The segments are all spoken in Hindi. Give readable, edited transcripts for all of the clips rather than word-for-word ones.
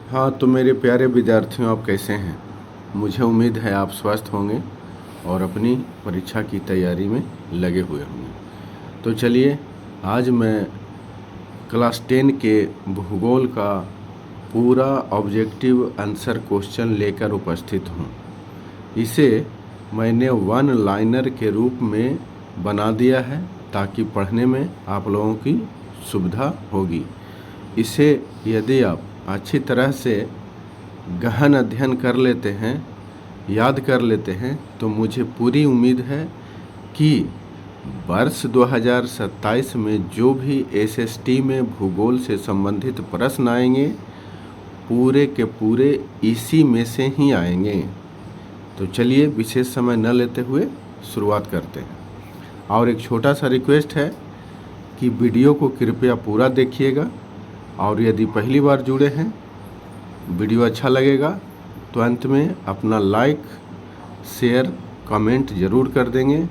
हाँ, तो मेरे प्यारे विद्यार्थियों, आप कैसे हैं? मुझे उम्मीद है आप स्वस्थ होंगे और अपनी परीक्षा की तैयारी में लगे हुए होंगे। तो चलिए, आज मैं क्लास 10 के भूगोल का पूरा ऑब्जेक्टिव आंसर क्वेश्चन लेकर उपस्थित हूँ। इसे मैंने वन लाइनर के रूप में बना दिया है ताकि पढ़ने में आप लोगों की सुविधा होगी। इसे यदि आप अच्छी तरह से गहन अध्ययन कर लेते हैं, याद कर लेते हैं, तो मुझे पूरी उम्मीद है कि वर्ष 2027 में जो भी एसएसटी में भूगोल से संबंधित प्रश्न आएंगे, पूरे के पूरे इसी में से ही आएंगे। तो चलिए, विशेष समय न लेते हुए शुरुआत करते हैं। और एक छोटा सा रिक्वेस्ट है कि वीडियो को कृपया पूरा देखिएगा, और यदि पहली बार जुड़े हैं, वीडियो अच्छा लगेगा तो अंत में अपना लाइक, शेयर, कमेंट ज़रूर कर देंगे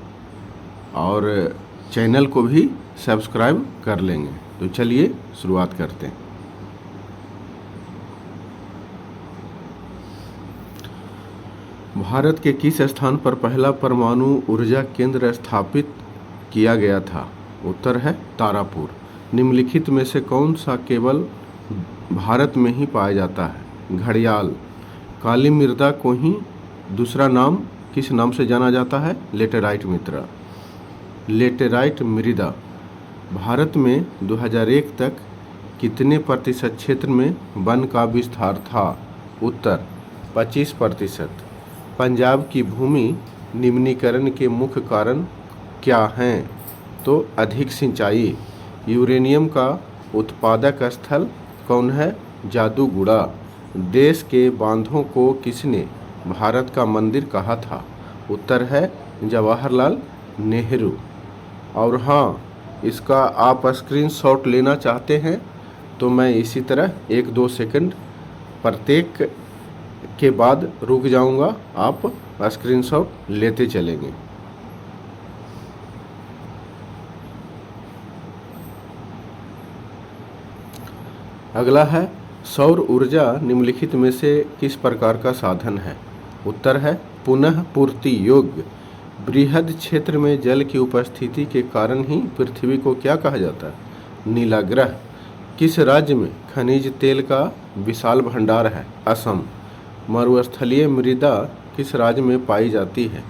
और चैनल को भी सब्सक्राइब कर लेंगे। तो चलिए शुरुआत करते हैं। भारत के किस स्थान पर पहला परमाणु ऊर्जा केंद्र स्थापित किया गया था? उत्तर है तारापुर। निम्नलिखित में से कौन सा केवल भारत में ही पाया जाता है? घड़ियाल। काली मृदा को ही दूसरा नाम किस नाम से जाना जाता है? लेटेराइट मृदा। लेटेराइट मृदा। भारत में 2001 तक कितने प्रतिशत क्षेत्र में वन का विस्तार था? उत्तर 25%। पंजाब की भूमि निम्नीकरण के मुख्य कारण क्या हैं? तो अधिक सिंचाई। यूरेनियम का उत्पादक स्थल कौन है? जादूगुड़ा। देश के बांधों को किसने भारत का मंदिर कहा था? उत्तर है जवाहरलाल नेहरू। और हाँ, इसका आप स्क्रीनशॉट लेना चाहते हैं तो मैं इसी तरह 1-2 सेकंड प्रत्येक के बाद रुक जाऊंगा, आप स्क्रीनशॉट लेते चलेंगे। अगला है, सौर ऊर्जा निम्नलिखित में से किस प्रकार का साधन है? उत्तर है पुनः पूर्ति योग्य। बृहद क्षेत्र में जल की उपस्थिति के कारण ही पृथ्वी को क्या कहा जाता है? नीला ग्रह। किस राज्य में खनिज तेल का विशाल भंडार है? असम। मरुस्थलीय मृदा किस राज्य में पाई जाती है?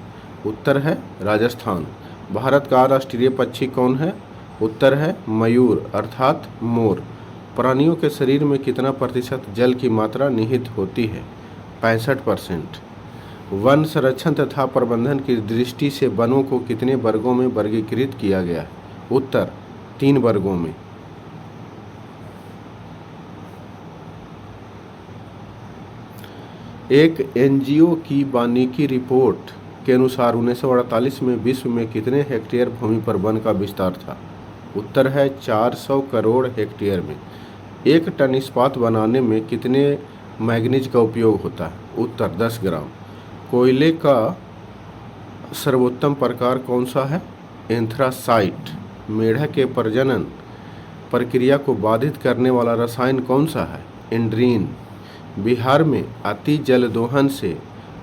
उत्तर है राजस्थान। भारत का राष्ट्रीय पक्षी कौन है? उत्तर है मयूर अर्थात मोर। प्राणियों के शरीर में कितना प्रतिशत जल की मात्रा निहित होती है? 65%। वन संरक्षण तथा प्रबंधन की दृष्टि से वनों को कितने वर्गों में वर्गीकृत किया गया है? उत्तर 3 वर्गों में। एक एनजीओ की वानिकी रिपोर्ट के अनुसार 1948 में विश्व में कितने हेक्टेयर भूमि पर वन का विस्तार था? उत्तर है 400 करोड़ हेक्टेयर में। 1 टन इस्पात बनाने में कितने मैग्नीज का उपयोग होता है? उत्तर 10 ग्राम। कोयले का सर्वोत्तम प्रकार कौन सा है? एंथ्रासाइट। मेढक के प्रजनन प्रक्रिया को बाधित करने वाला रसायन कौन सा है? एंड्रीन। बिहार में अति जल दोहन से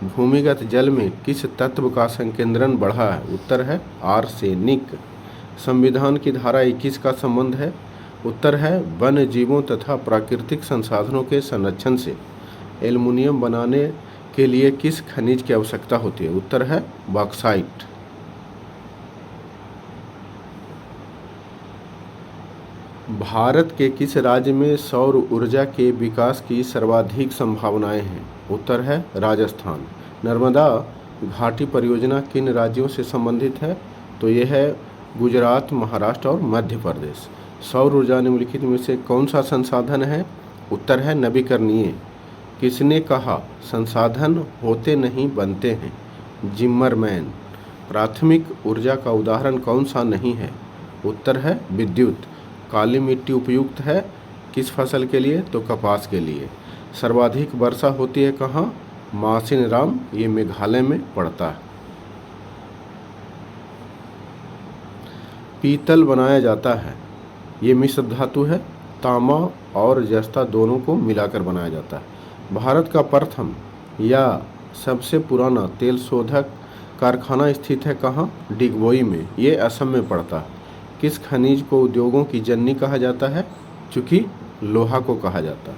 भूमिगत जल में किस तत्व का संकेंद्रण बढ़ा है? उत्तर है आर्सेनिक। संविधान की धारा 21 का संबंध है? उत्तर है वन्य जीवों तथा प्राकृतिक संसाधनों के संरक्षण से। एल्युमिनियम बनाने के लिए किस खनिज की आवश्यकता होती है? उत्तर है बॉक्साइट। भारत के किस राज्य में सौर ऊर्जा के विकास की सर्वाधिक संभावनाएं हैं? उत्तर है राजस्थान। नर्मदा घाटी परियोजना किन राज्यों से संबंधित है? तो यह है गुजरात, महाराष्ट्र और मध्य प्रदेश। सौर ऊर्जा निम्नलिखित में से कौन सा संसाधन है? उत्तर है नवीकरणीय। किसने कहा संसाधन होते नहीं बनते हैं? जिम्मरमैन। प्राथमिक ऊर्जा का उदाहरण कौन सा नहीं है? उत्तर है विद्युत। काली मिट्टी उपयुक्त है किस फसल के लिए? तो कपास के लिए। सर्वाधिक वर्षा होती है कहाँ? मासिनराम, ये मेघालय में पड़ता है। पीतल बनाया जाता है, ये मिश्र धातु है। तांबा और जस्ता दोनों को मिलाकर बनाया जाता है। भारत का प्रथम या सबसे पुराना तेल शोधक कारखाना स्थित है कहाँ? डिगबोई में। ये असम में पड़ता है। किस खनिज को उद्योगों की जननी कहा जाता है? चूँकि लोहा को कहा जाता है।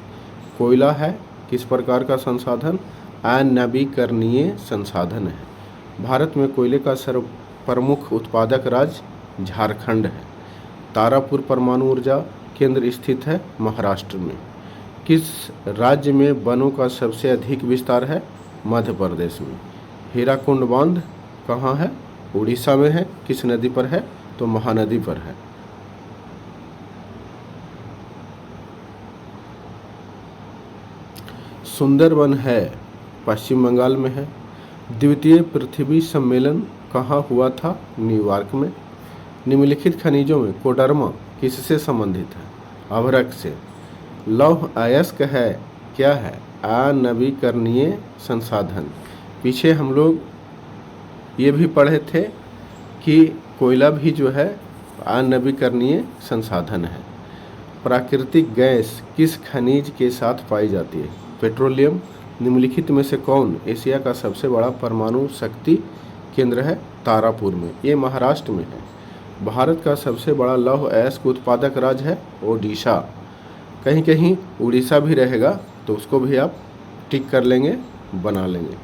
कोयला है किस प्रकार का संसाधन? अनवीकरणीय संसाधन है। भारत में कोयले का सर्व प्रमुख उत्पादक राज्य झारखंड है। तारापुर परमाणु ऊर्जा केंद्र स्थित है महाराष्ट्र में। किस राज्य में वनों का सबसे अधिक विस्तार है? मध्य प्रदेश में। हीराकुंड बांध कहाँ है? उड़ीसा में है। किस नदी पर है? तो महानदी पर है। सुंदरवन है पश्चिम बंगाल में है। द्वितीय पृथ्वी सम्मेलन कहाँ हुआ था? न्यूयॉर्क में। निम्नलिखित खनिजों में कोडरमा किससे संबंधित है? अभ्रक से। लौह अयस्क है क्या है? अनवीकरणीय संसाधन। पीछे हम लोग ये भी पढ़े थे कि कोयला भी जो है अनवीकरणीय संसाधन है। प्राकृतिक गैस किस खनिज के साथ पाई जाती है? पेट्रोलियम। निम्नलिखित में से कौन एशिया का सबसे बड़ा परमाणु शक्ति केंद्र है? तारापुर में। ये महाराष्ट्र में है। भारत का सबसे बड़ा लौह अयस्क उत्पादक राज्य है ओडिशा। कहीं कहीं उड़ीसा भी रहेगा तो उसको भी आप टिक कर लेंगे, बना लेंगे।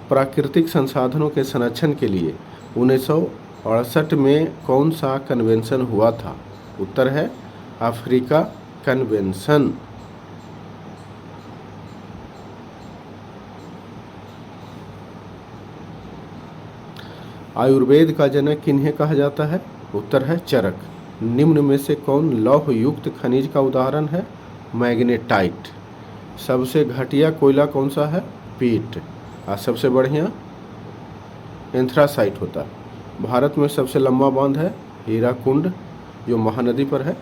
प्राकृतिक संसाधनों के संरक्षण के लिए 1968 में कौन सा कन्वेंशन हुआ था? उत्तर है अफ्रीका कन्वेंशन। आयुर्वेद का जनक किन्हें कहा जाता है? उत्तर है चरक। निम्न में से कौन लौह युक्त खनिज का उदाहरण है? मैग्नेटाइट। सबसे घटिया कोयला कौन सा है? पीट। और सबसे बढ़िया एंथ्रासाइट होता है। भारत में सबसे लंबा बांध है हीराकुंड जो महानदी पर है।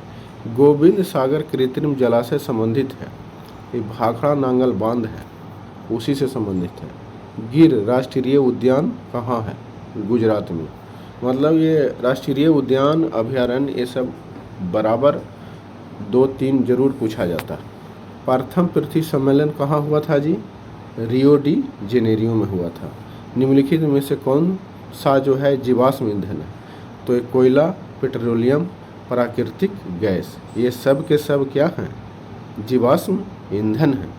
गोविंद सागर कृत्रिम जलाशय संबंधित है। ये भाखड़ा नांगल बांध है उसी से संबंधित है। गिर राष्ट्रीय उद्यान कहाँ है? गुजरात में। मतलब ये राष्ट्रीय उद्यान अभयारण्य ये सब बराबर 2-3 जरूर पूछा जाता है। प्रथम पृथ्वी सम्मेलन कहाँ हुआ था जी? रियो डी जेनेरियो में हुआ था। निम्नलिखित में से कौन सा जो है जीवाश्म ईंधन है? तो एक कोयला, पेट्रोलियम, प्राकृतिक गैस, ये सब के सब क्या हैं? जीवाश्म ईंधन है।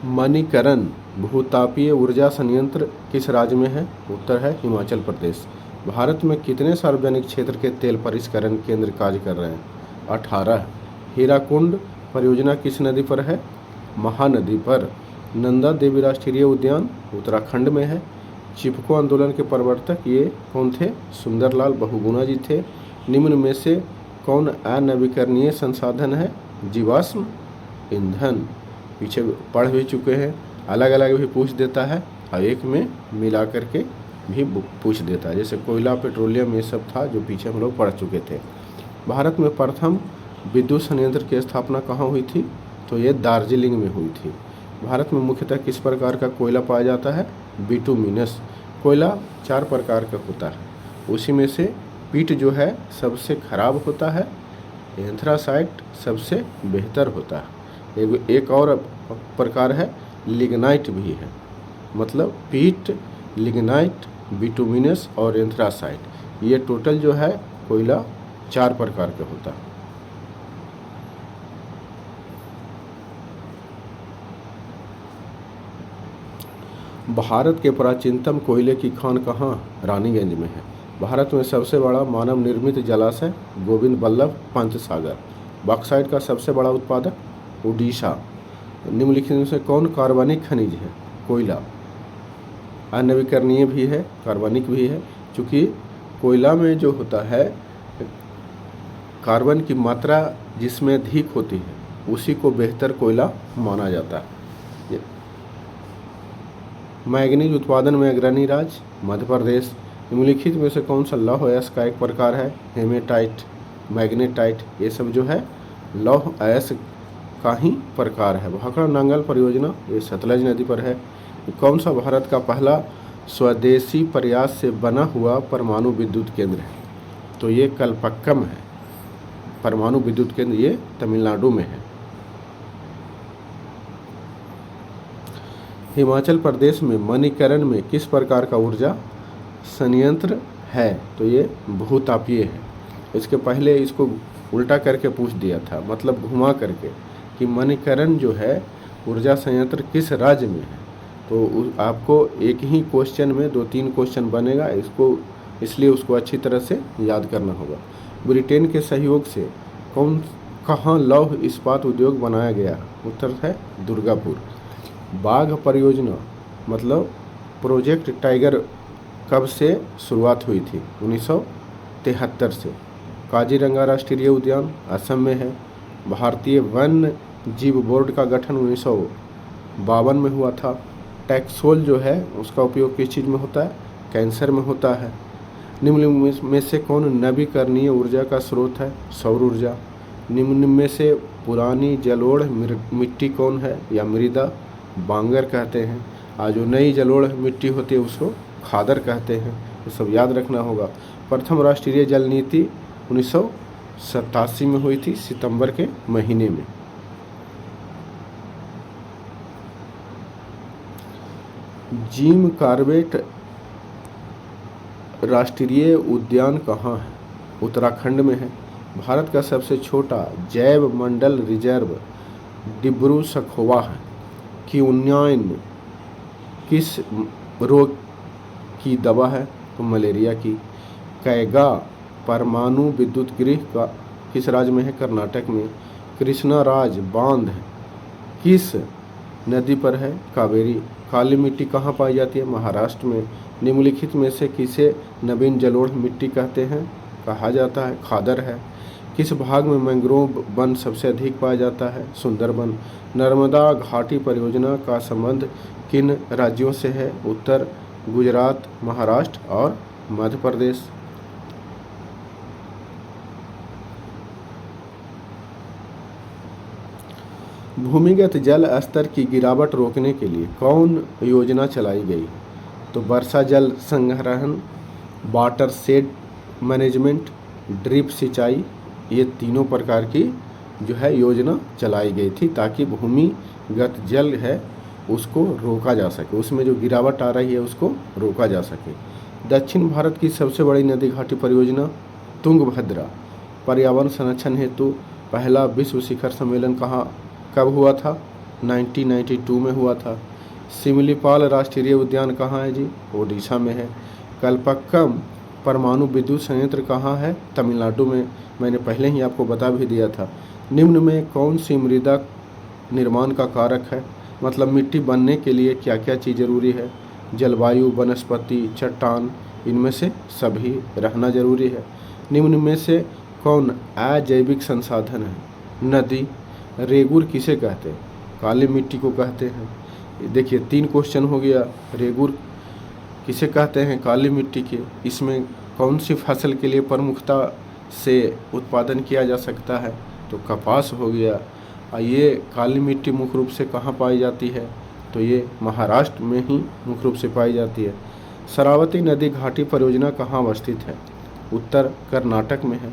मणिकरण भूतापीय ऊर्जा संयंत्र किस राज्य में है? उत्तर है हिमाचल प्रदेश। भारत में कितने सार्वजनिक क्षेत्र के तेल परिष्करण केंद्र कार्य कर रहे हैं? 18। हीराकुंड परियोजना किस नदी पर है? महानदी पर। नंदा देवी राष्ट्रीय उद्यान उत्तराखंड में है। चिपको आंदोलन के प्रवर्तक ये कौन थे? सुंदरलाल बहुगुणा जी थे। निम्न में से कौन अनवीकरणीय संसाधन है? जीवाश्म ईंधन। पीछे पढ़ भी चुके हैं। अलग अलग भी पूछ देता है और एक में मिला करके भी पूछ देता है। जैसे कोयला, पेट्रोलियम ये सब था जो पीछे हम लोग पढ़ चुके थे। भारत में प्रथम विद्युत संयंत्र की स्थापना कहाँ हुई थी? तो ये दार्जिलिंग में हुई थी। भारत में मुख्यतः किस प्रकार का कोयला पाया जाता है? बिटुमिनस। कोयला 4 प्रकार का होता है, उसी में से पीट जो है सबसे खराब होता है, एंथ्रासाइट सबसे बेहतर होता है। एक और प्रकार है लिग्नाइट भी है। मतलब पीट, लिग्नाइट, बिटुमिनस और एंथ्रासाइट ये टोटल जो है कोयला 4 प्रकार का होता है। भारत के प्राचीनतम कोयले की खान कहाँ? रानीगंज में है। भारत में सबसे बड़ा मानव निर्मित जलाशय गोविंद बल्लभ पंत सागर। बॉक्साइट का सबसे बड़ा उत्पादक उड़ीसा। निम्नलिखित में से कौन कार्बनिक खनिज है? कोयला। अनवीकरणीय भी है, कार्बनिक भी है। चूँकि कोयला में जो होता है कार्बन की मात्रा जिसमें अधिक होती है उसी को बेहतर कोयला माना जाता है। मैग्नीज उत्पादन में अग्रणी राज्य मध्य प्रदेश। निम्नलिखित में से कौन सा लौह अयस्क का एक प्रकार है? हेमेटाइट, मैग्नेटाइट ये सब जो है लौह अयस्क का ही प्रकार है। भाखड़ा नांगल परियोजना ये सतलज नदी पर है। कौन सा भारत का पहला स्वदेशी प्रयास से बना हुआ परमाणु विद्युत केंद्र है? तो ये कलपक्कम है। परमाणु विद्युत केंद्र ये तमिलनाडु में है। हिमाचल प्रदेश में मणिकरण में किस प्रकार का ऊर्जा संयंत्र है? तो ये भूतापीय है। इसके पहले इसको उल्टा करके पूछ दिया था, मतलब घुमा करके, कि मणिकरण जो है ऊर्जा संयंत्र किस राज्य में है। तो आपको एक ही क्वेश्चन में 2-3 क्वेश्चन बनेगा, इसलिए उसको अच्छी तरह से याद करना होगा। ब्रिटेन के सहयोग से कहाँ लौह इस्पात उद्योग बनाया गया? उत्तर है दुर्गापुर। बाघ परियोजना मतलब प्रोजेक्ट टाइगर कब से शुरुआत हुई थी? 1973 से। काजीरंगा राष्ट्रीय उद्यान असम में है। भारतीय वन्य जीव बोर्ड का गठन 1952 में हुआ था। टैक्सोल जो है उसका उपयोग किस चीज़ में होता है? कैंसर में होता है। निम्न में से कौन नवीकरणीय ऊर्जा का स्रोत है? सौर ऊर्जा। निम्न में से पुरानी जलोढ़ मिट्टी कौन है या मृदा? बांगर कहते हैं। आज जो नई जलोढ़ मिट्टी होती है उसको खादर कहते हैं। ये सब याद रखना होगा। प्रथम राष्ट्रीय जल नीति 1987 में हुई थी, सितंबर के महीने में। जिम कॉर्बेट राष्ट्रीय उद्यान कहाँ है? उत्तराखंड में है। भारत का सबसे छोटा जैव मंडल रिजर्व डिब्रू सखोवा है। क्विनोइन किस रोग की दवा है? तो मलेरिया की। कैगा परमाणु विद्युत गृह का किस राज्य में है? कर्नाटक में। कृष्णा राज बांध किस नदी पर है? कावेरी। काली मिट्टी कहाँ पाई जाती है? महाराष्ट्र में। निम्नलिखित में से किसे नवीन जलोढ़ मिट्टी कहते हैं? कहा जाता है खादर है। किस भाग में मैंग्रोव वन सबसे अधिक पाया जाता है? सुंदरबन। नर्मदा घाटी परियोजना का संबंध किन राज्यों से है? उत्तर गुजरात, महाराष्ट्र और मध्य प्रदेश। भूमिगत जल स्तर की गिरावट रोकने के लिए कौन योजना चलाई गई? तो वर्षा जल संग्रहण, वाटर शेड मैनेजमेंट, ड्रिप सिंचाई, ये तीनों प्रकार की जो है योजना चलाई गई थी ताकि भूमिगत जल है उसको रोका जा सके, उसमें जो गिरावट आ रही है उसको रोका जा सके। दक्षिण भारत की सबसे बड़ी नदी घाटी परियोजना तुंगभद्रा। पर्यावरण संरक्षण हेतु पहला विश्व शिखर सम्मेलन कब हुआ था? 1992 में हुआ था। सिमलीपाल राष्ट्रीय उद्यान कहाँ है जी? ओडिशा में है। कलपक्कम परमाणु विद्युत संयंत्र कहाँ है? तमिलनाडु में। मैंने पहले ही आपको बता भी दिया था। निम्न में कौन सी मृदा निर्माण का कारक है? मतलब मिट्टी बनने के लिए क्या क्या चीज़ जरूरी है? जलवायु, वनस्पति, चट्टान, इनमें से सभी रहना जरूरी है। निम्न में से कौन अजैविक संसाधन है? नदी। रेगुर किसे कहते हैं? काली मिट्टी को कहते हैं। देखिए 3 क्वेश्चन हो गया। रेगुर किसे कहते हैं? काली मिट्टी के। इसमें कौन सी फसल के लिए प्रमुखता से उत्पादन किया जा सकता है? तो कपास हो गया। ये काली मिट्टी मुख्य रूप से कहाँ पाई जाती है? तो ये महाराष्ट्र में ही मुख्य रूप से पाई जाती है। शरावती नदी घाटी परियोजना कहाँ अवस्थित है? उत्तर कर्नाटक में है।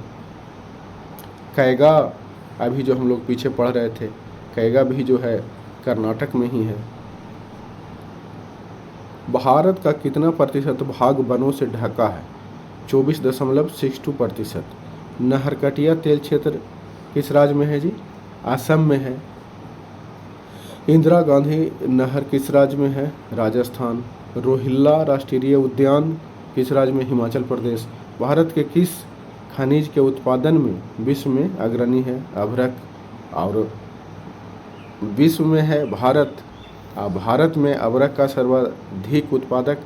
कैगा, अभी जो हम लोग पीछे पढ़ रहे थे, कैगा भी जो है कर्नाटक में ही है। भारत का कितना प्रतिशत भाग वनों से ढका है? 24.62%। नहरकटिया तेल क्षेत्र किस राज्य में है जी? असम में है। इंदिरा गांधी नहर किस राज्य में है? राजस्थान। रोहिल्ला राष्ट्रीय उद्यान किस राज्य में? हिमाचल प्रदेश। भारत के किस खनिज के उत्पादन में विश्व में अग्रणी है? अभ्रक। और विश्व में है भारत। भारत में अभ्रक का सर्वाधिक उत्पादक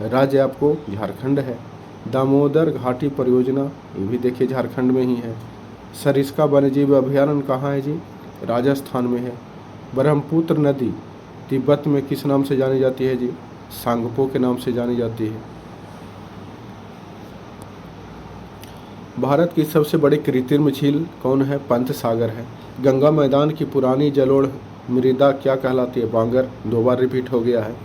राज्य आपको झारखंड है। दामोदर घाटी परियोजना ये भी देखिए झारखंड में ही है। सरिस्का वन्यजीव अभयारण्य कहाँ है जी? राजस्थान में है। ब्रह्मपुत्र नदी तिब्बत में किस नाम से जानी जाती है जी? सांगपो के नाम से जानी जाती है। भारत की सबसे बड़ी कृत्रिम झील कौन है? पंत सागर है। गंगा मैदान की पुरानी जलोढ़ मृदा क्या कहलाती है? बांगर। 2 बार रिपीट हो गया है।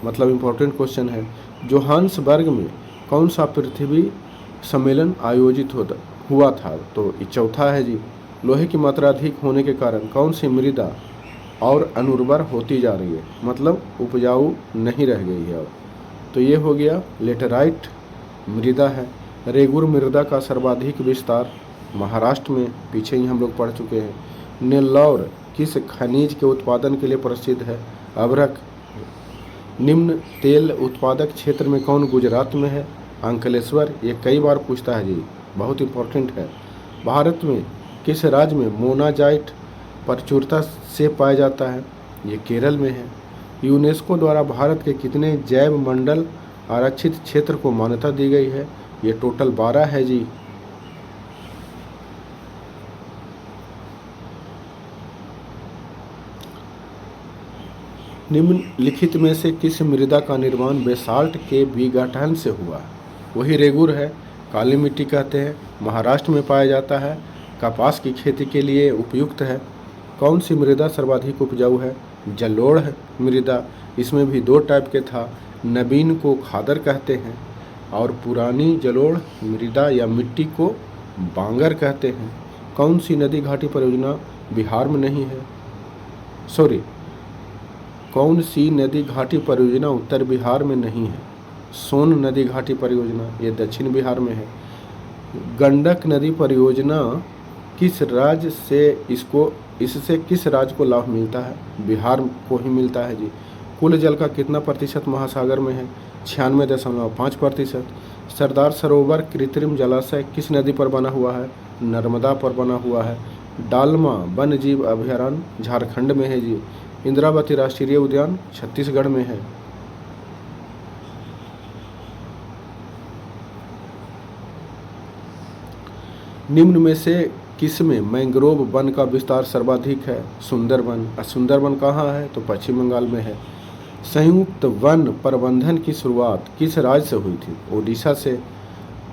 मतलब इम्पोर्टेंट क्वेश्चन है। जोहान्सबर्ग में कौन सा पृथ्वी सम्मेलन आयोजित हुआ था? तो ये चौथा है जी। लोहे की मात्रा अधिक होने के कारण कौन सी मृदा और अनुर्वर होती जा रही है, मतलब उपजाऊ नहीं रह गई है अब? तो ये हो गया लेटेराइट मृदा है। रेगुर मृदा का सर्वाधिक विस्तार महाराष्ट्र में, पीछे ही हम लोग पढ़ चुके हैं। नेल्लौर किस खनिज के उत्पादन के लिए प्रसिद्ध है? अभ्रक। निम्न तेल उत्पादक क्षेत्र में कौन गुजरात में है? अंकलेश्वर। ये कई बार पूछता है जी, बहुत इंपॉर्टेंट है। भारत में किस राज्य में मोनाजाइट प्रचुरता से पाया जाता है? ये केरल में है। यूनेस्को द्वारा भारत के कितने जैव मंडल आरक्षित क्षेत्र को मान्यता दी गई है? ये टोटल 12 है जी। निम्नलिखित में से किस मृदा का निर्माण बेसाल्ट के विघटन से हुआ? वही रेगुर है। काली मिट्टी कहते हैं, महाराष्ट्र में पाया जाता है, कपास की खेती के लिए उपयुक्त है। कौन सी मृदा सर्वाधिक उपजाऊ है? जलोढ़ मृदा। इसमें भी 2 टाइप के था, नवीन को खादर कहते हैं और पुरानी जलोढ़ मृदा या मिट्टी को बांगर कहते हैं। कौन सी नदी घाटी परियोजना बिहार में नहीं है? कौन सी नदी घाटी परियोजना उत्तर बिहार में नहीं है? सोन नदी घाटी परियोजना, ये दक्षिण बिहार में है। गंडक नदी परियोजना किस राज्य से इससे किस राज्य को लाभ मिलता है? बिहार को ही मिलता है जी। कुल जल का कितना प्रतिशत महासागर में है? 96.5%। सरदार सरोवर कृत्रिम जलाशय किस नदी पर बना हुआ है? नर्मदा पर बना हुआ है। डालमा वन्य जीव अभयारण्य झारखंड में है जी। इंद्रावती राष्ट्रीय उद्यान छत्तीसगढ़ में है। निम्न में से किसमें मैंग्रोव वन का विस्तार सर्वाधिक है? सुंदरवन। सुंदरवन कहाँ है? तो पश्चिम बंगाल में है। संयुक्त वन प्रबंधन की शुरुआत किस राज्य से हुई थी? ओडिशा से।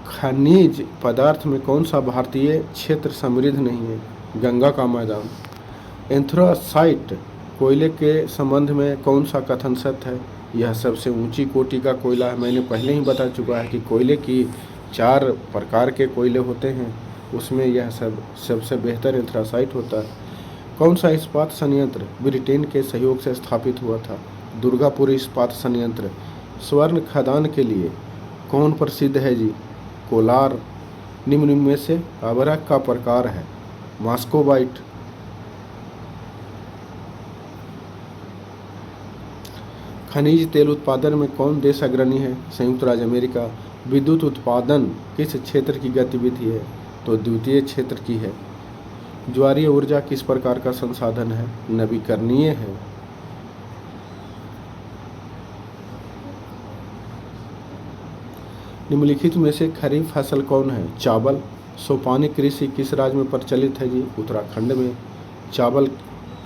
खनिज पदार्थ में कौन सा भारतीय क्षेत्र समृद्ध नहीं है? गंगा का मैदान। एंथ्रासाइट कोयले के संबंध में कौन सा कथन सत्य है? यह सबसे ऊंची कोटि का कोयला है। मैंने पहले ही बता चुका है कि कोयले की 4 प्रकार के कोयले होते हैं, उसमें यह सबसे बेहतर एंथ्रासाइट होता है। कौन सा इस्पात संयंत्र ब्रिटेन के सहयोग से स्थापित हुआ था? दुर्गापुर इस्पात संयंत्र। स्वर्ण खदान के लिए कौन प्रसिद्ध है जी? कोलार। निम्न में से अभ्रक का प्रकार है? मॉस्कोबाइट। खनिज तेल उत्पादन में कौन देश अग्रणी है? संयुक्त राज्य अमेरिका। विद्युत उत्पादन किस क्षेत्र की गतिविधि है? तो द्वितीय क्षेत्र की है। ज्वारीय ऊर्जा किस प्रकार का संसाधन है? नवीकरणीय है। निम्नलिखित में से खरीफ फसल कौन है? चावल। सोपानी कृषि किस राज्य में प्रचलित है जी? उत्तराखंड में। चावल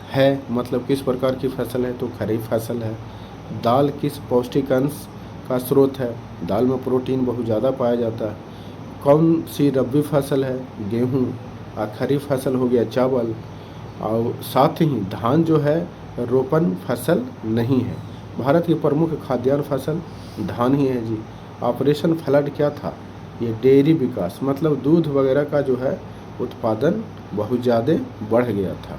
है मतलब किस प्रकार की फसल है? तो खरीफ फसल है। दाल किस पौष्टिक अंश का स्रोत है? दाल में प्रोटीन बहुत ज़्यादा पाया जाता है। कौन सी रबी फसल है? गेहूँ। और खरीफ फसल हो गया चावल। और साथ ही धान जो है रोपण फसल नहीं है। भारत की प्रमुख खाद्यान्न फसल धान ही है जी। ऑपरेशन फ्लड क्या था? ये डेयरी विकास, मतलब दूध वगैरह का जो है उत्पादन बहुत ज़्यादा बढ़ गया था।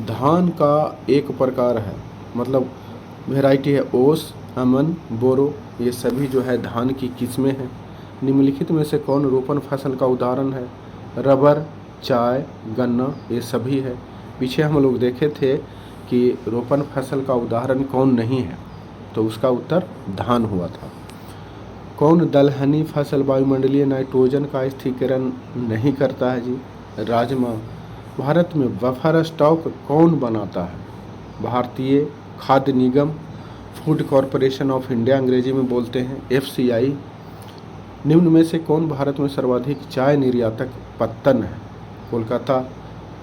धान का एक प्रकार है, मतलब वैरायटी है ओस, अमन, बोरो, ये सभी जो है धान की किस्में हैं। निम्नलिखित में से कौन रोपण फसल का उदाहरण है? रबर, चाय, गन्ना, ये सभी है। पीछे हम लोग देखे थे कि रोपण फसल का उदाहरण कौन नहीं है, तो उसका उत्तर धान हुआ था। कौन दलहनी फसल वायुमंडलीय नाइट्रोजन का स्थिरीकरण नहीं करता है जी? राजमा। भारत में बफर स्टॉक कौन बनाता है? भारतीय खाद्य निगम, फूड कॉरपोरेशन ऑफ इंडिया अंग्रेजी में बोलते हैं, FCI। निम्न में से कौन भारत में सर्वाधिक चाय निर्यातक? पत्तन है, कोलकाता।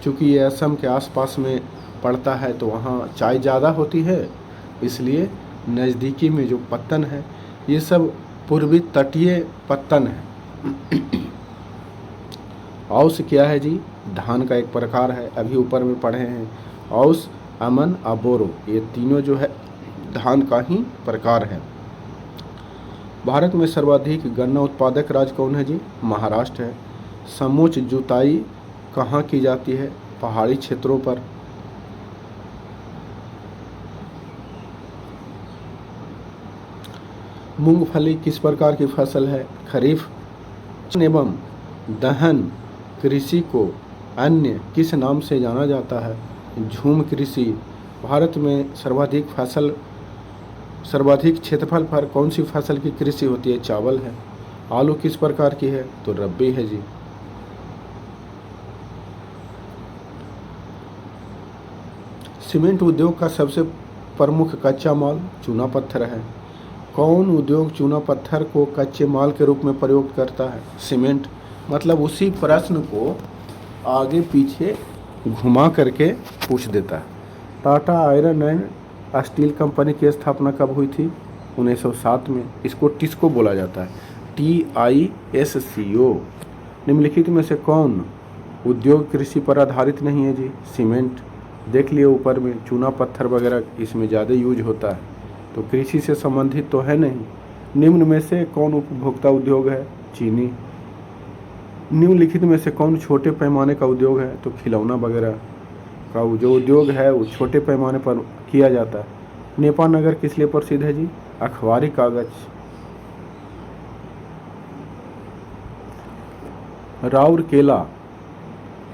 चूँकि ये असम के आसपास में पड़ता है तो वहाँ चाय ज़्यादा होती है, इसलिए नज़दीकी में जो पत्तन है ये सब पूर्वी तटीय पत्तन है। औस क्या है जी? धान का एक प्रकार है, अभी ऊपर में पढ़े हैं। औस अमन और बोरो, ये तीनों जो है धान का ही प्रकार है। भारत में सर्वाधिक गन्ना उत्पादक राज्य कौन है जी? महाराष्ट्र है। समोच्च जुताई कहाँ की जाती है? पहाड़ी क्षेत्रों पर। मूंगफली किस प्रकार की फसल है? खरीफ एवं दहन कृषि को अन्य किस नाम से जाना जाता है? झूम कृषि। भारत में सर्वाधिक क्षेत्रफल पर कौन सी फसल की कृषि होती है? चावल है। आलू किस प्रकार की है? तो रब्बी है जी। सीमेंट उद्योग का सबसे प्रमुख कच्चा माल चूना पत्थर है। कौन उद्योग चूना पत्थर को कच्चे माल के रूप में प्रयोग करता है? सीमेंट। मतलब उसी प्रश्न को आगे पीछे घुमा करके पूछ देता है। Tata iron and steel company की स्थापना कब हुई थी? 1907 में। इसको टिस्को बोला जाता है, TISCO। निम्नलिखित में से कौन उद्योग कृषि पर आधारित नहीं है जी? सीमेंट। देख लिए ऊपर में चूना पत्थर वगैरह इसमें ज़्यादा यूज होता है, तो कृषि से संबंधित तो है नहीं। निम्न में से कौन उपभोक्ता उद्योग है? चीनी। निम्नलिखित में से कौन छोटे पैमाने का उद्योग है? तो खिलौना वगैरह का जो उद्योग है वो छोटे पैमाने पर किया जाता है। नेपा नगर किस लिए प्रसिद्ध है जी? अखबारी कागज। राउरकेला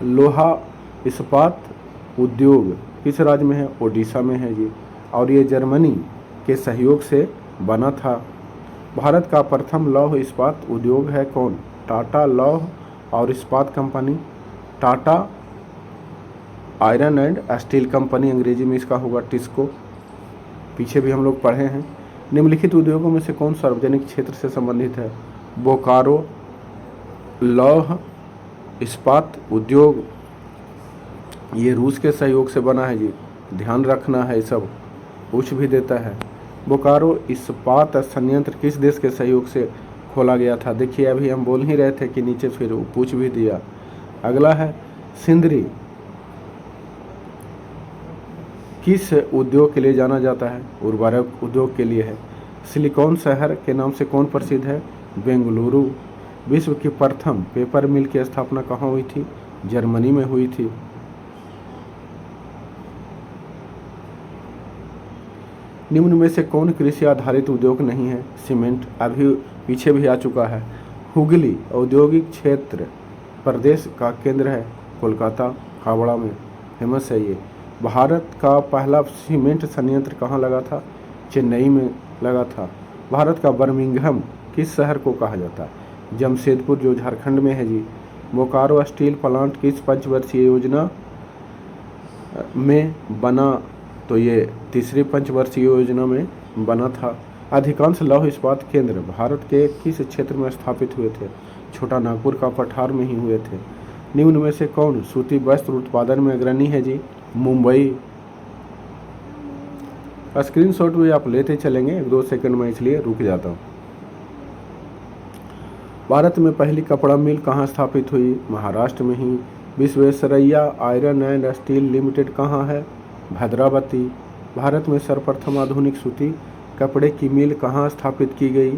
लोहा इस्पात उद्योग किस राज्य में है? ओडिशा में है जी। और ये जर्मनी के सहयोग से बना था। भारत का प्रथम लौह इस्पात उद्योग है कौन? टाटा लौह और इस्पात company. Tata iron and steel company, अंग्रेजी में इसका होगा टिस्को। पीछे भी हम लोग पढ़े हैं। निम्नलिखित उद्योगों में से कौन सार्वजनिक क्षेत्र से संबंधित है? बोकारो लौह इस्पात उद्योग ये रूस के सहयोग से बना है जी। ध्यान रखना है, सब पूछ भी देता है। बोकारो इस्पात संयंत्र किस देश के सहयोग से खोला गया था? देखिए अभी हम बोल ही रहे थे कि नीचे फिर पूछ भी दिया। अगला है सिंदरी किस उद्योग के लिए जाना जाता है? उर्वरक उद्योग के लिए है। सिलिकॉन शहर के नाम से कौन प्रसिद्ध है? बेंगलुरु। विश्व की प्रथम पेपर मिल की स्थापना कहाँ हुई थी? जर्मनी में हुई थी। निम्न में से कौन कृषि आधारित उद्योग नहीं है? सीमेंट। अभी पीछे भी आ चुका है। हुगली औद्योगिक क्षेत्र प्रदेश का केंद्र है। कोलकाता हावड़ा में फेमस है ये। भारत का पहला सीमेंट संयंत्र कहाँ लगा था? चेन्नई में लगा था। भारत का बर्मिंघम किस शहर को कहा जाता है? जमशेदपुर, जो झारखंड में है जी। बोकारो स्टील प्लांट किस पंचवर्षीय योजना में बना? तो ये तीसरी पंचवर्षीय योजना में बना था। अधिकांश लौह इस्पात केंद्र भारत के किस क्षेत्र में स्थापित हुए थे? छोटा नागपुर का पठार में ही हुए थे। निम्न में से कौन सूती वस्त्र उत्पादन में अग्रणी है जी? मुंबई। स्क्रीनशॉट भी आप लेते चलेंगे 1-2 सेकंड में, इसलिए रुक जाता हूँ। भारत में पहली कपड़ा मिल कहाँ स्थापित हुई? महाराष्ट्र में ही। Visvesvaraya iron and steel limited कहाँ है? भद्रावती। भारत में सर्वप्रथम आधुनिक सूती कपड़े की मिल कहाँ स्थापित की गई?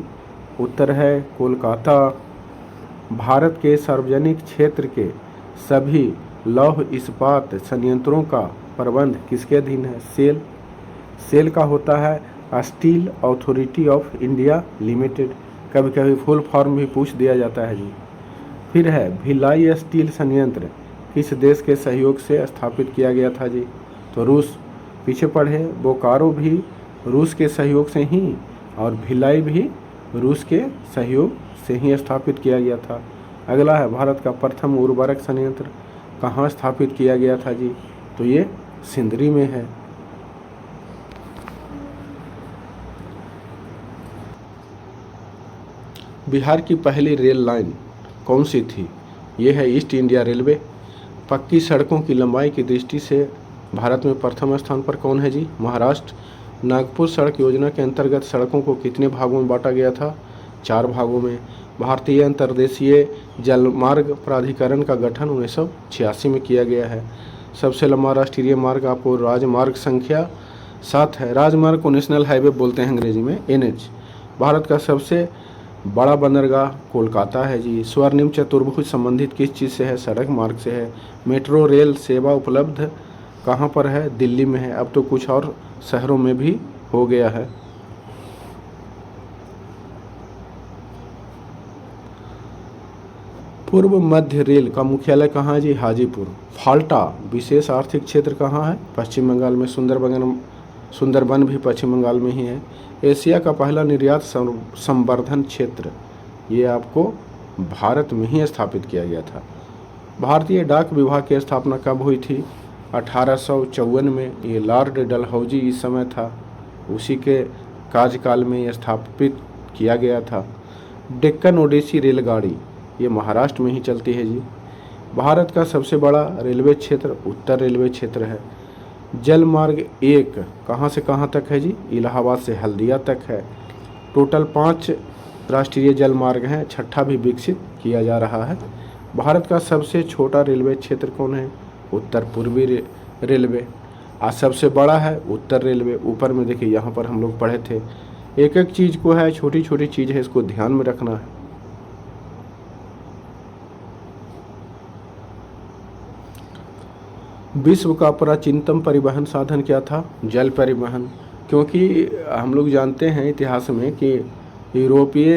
उत्तर है कोलकाता। भारत के सार्वजनिक क्षेत्र के सभी लौह इस्पात संयंत्रों का प्रबंध किसके अधीन है? सेल। सेल का होता है steel authority of India limited. कभी कभी फुल फॉर्म भी पूछ दिया जाता है जी। फिर है भिलाई स्टील संयंत्र किस देश के सहयोग से स्थापित किया गया था जी? तो रूस। पीछे पढ़े बोकारो भी रूस के सहयोग से ही और भिलाई भी रूस के सहयोग से ही स्थापित किया गया था। अगला है भारत का प्रथम उर्वरक संयंत्र कहाँ स्थापित किया गया था जी? तो ये सिंदरी में है। बिहार की पहली रेल लाइन कौन सी थी? ये है ईस्ट इंडिया रेलवे। पक्की सड़कों की लंबाई की दृष्टि से भारत में प्रथम स्थान पर कौन है जी? महाराष्ट्र। नागपुर सड़क योजना के अंतर्गत सड़कों को कितने भागों में बांटा गया था? 4 भागों में। भारतीय अंतर्देशीय जलमार्ग प्राधिकरण का गठन 1986 में किया गया है। सबसे लंबा राष्ट्रीय मार्ग आपको राजमार्ग संख्या 7 है। राजमार्ग को नेशनल हाईवे बोलते हैं अंग्रेजी में, NH। भारत का सबसे बड़ा बंदरगाह कोलकाता है जी। स्वर्णिम चतुर्भुज संबंधित किस चीज़ से है? सड़क मार्ग से है। मेट्रो रेल सेवा उपलब्ध कहाँ पर है? दिल्ली में है। अब तो कुछ और शहरों में भी हो गया है। पूर्व मध्य रेल का मुख्यालय कहाँ है जी? हाजीपुर। फाल्टा विशेष आर्थिक क्षेत्र कहाँ है? पश्चिम बंगाल में। सुंदरबन भी पश्चिम बंगाल में ही है। एशिया का पहला निर्यात संवर्धन क्षेत्र, ये आपको भारत में ही स्थापित किया गया था। भारतीय डाक विभाग की स्थापना कब हुई थी? 1854 में। ये लॉर्ड डलहौजी इस समय था, उसी के कार्यकाल में ये स्थापित किया गया था। डेक्कन ओडिसी रेलगाड़ी ये महाराष्ट्र में ही चलती है जी। भारत का सबसे बड़ा रेलवे क्षेत्र उत्तर रेलवे क्षेत्र है। जल मार्ग 1 कहाँ से कहाँ तक है जी? इलाहाबाद से हल्दिया तक है। टोटल 5 राष्ट्रीय जल मार्ग हैं, छठा भी विकसित किया जा रहा है। भारत का सबसे छोटा रेलवे क्षेत्र कौन है? उत्तर पूर्वी रेलवे। आज सबसे बड़ा है उत्तर रेलवे। ऊपर में देखिए, यहाँ पर हम लोग पढ़े थे। एक एक चीज़ को है, छोटी छोटी चीज़ है, इसको ध्यान में रखना है। विश्व का प्राचीनतम परिवहन साधन क्या था? जल परिवहन। क्योंकि हम लोग जानते हैं इतिहास में कि यूरोपीय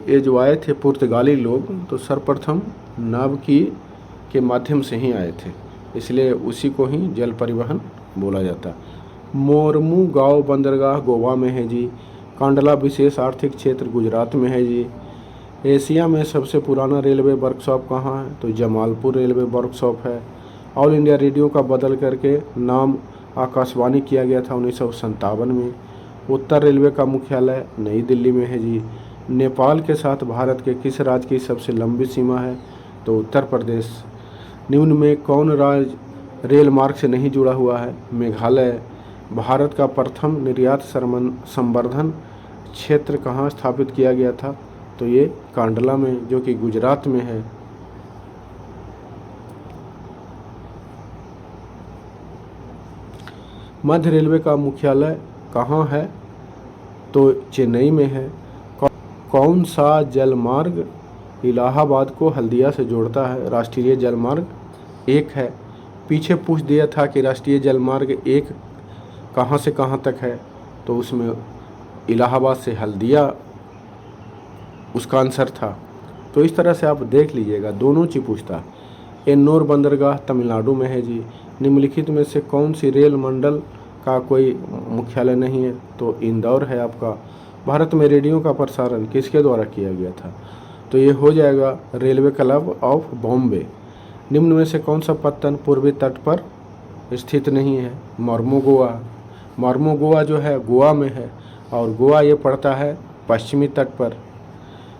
ये जो आए थे पुर्तगाली लोग, तो सर्वप्रथम नाव के माध्यम से ही आए थे, इसलिए उसी को ही जल परिवहन बोला जाता। मोरमुगांव बंदरगाह गोवा में है जी। कांडला विशेष आर्थिक क्षेत्र गुजरात में है जी। एशिया में सबसे पुराना रेलवे वर्कशॉप कहाँ है? तो जमालपुर रेलवे वर्कशॉप है। ऑल इंडिया रेडियो का बदल करके नाम आकाशवाणी किया गया था 1957 में। उत्तर रेलवे का मुख्यालय नई दिल्ली में है जी। नेपाल के साथ भारत के किस राज्य की सबसे लंबी सीमा है? तो उत्तर प्रदेश। निम्न में कौन राज्य रेल मार्ग से नहीं जुड़ा हुआ है? मेघालय। भारत का प्रथम निर्यात संवर्धन क्षेत्र कहाँ स्थापित किया गया था? तो ये कांडला में, जो कि गुजरात में है। मध्य रेलवे का मुख्यालय कहाँ है? तो चेन्नई में है। कौन सा जलमार्ग इलाहाबाद को हल्दिया से जोड़ता है? राष्ट्रीय जलमार्ग 1 है। पीछे पूछ दिया था कि राष्ट्रीय जलमार्ग 1 कहाँ से कहाँ तक है, तो उसमें इलाहाबाद से हल्दिया उसका आंसर था। तो इस तरह से आप देख लीजिएगा, दोनों चीज़ पूछता। एन्नोर बंदरगाह तमिलनाडु में है जी। निम्नलिखित में से कौन सी रेल मंडल का कोई मुख्यालय नहीं है? तो इंदौर है आपका। भारत में रेडियो का प्रसारण किसके द्वारा किया गया था? तो ये हो जाएगा रेलवे क्लब ऑफ बॉम्बे। निम्न में से कौन सा पत्तन पूर्वी तट पर स्थित नहीं है? मोर्मुगोआ। मोर्मुगोआ जो है गोवा में है, और गोवा ये पड़ता है पश्चिमी तट पर।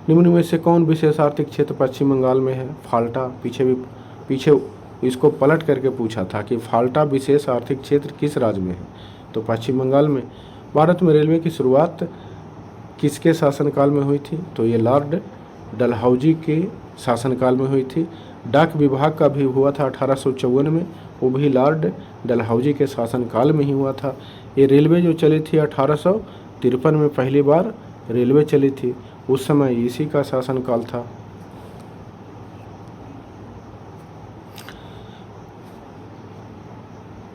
निम्न में से कौन विशेष आर्थिक क्षेत्र पश्चिम बंगाल में है? फाल्टा। पीछे इसको पलट करके पूछा था कि फाल्टा विशेष आर्थिक क्षेत्र किस राज्य में है? तो पश्चिम बंगाल में। भारत में रेलवे की शुरुआत किसके शासनकाल में हुई थी? तो ये लॉर्ड डलहौजी के शासनकाल में हुई थी। डाक विभाग का भी हुआ था 1854 में, वो भी लॉर्ड डलहौजी के शासनकाल में ही हुआ था। ये रेलवे जो चली थी 1853 में पहली बार रेलवे चली थी, उस समय इसी का शासनकाल था।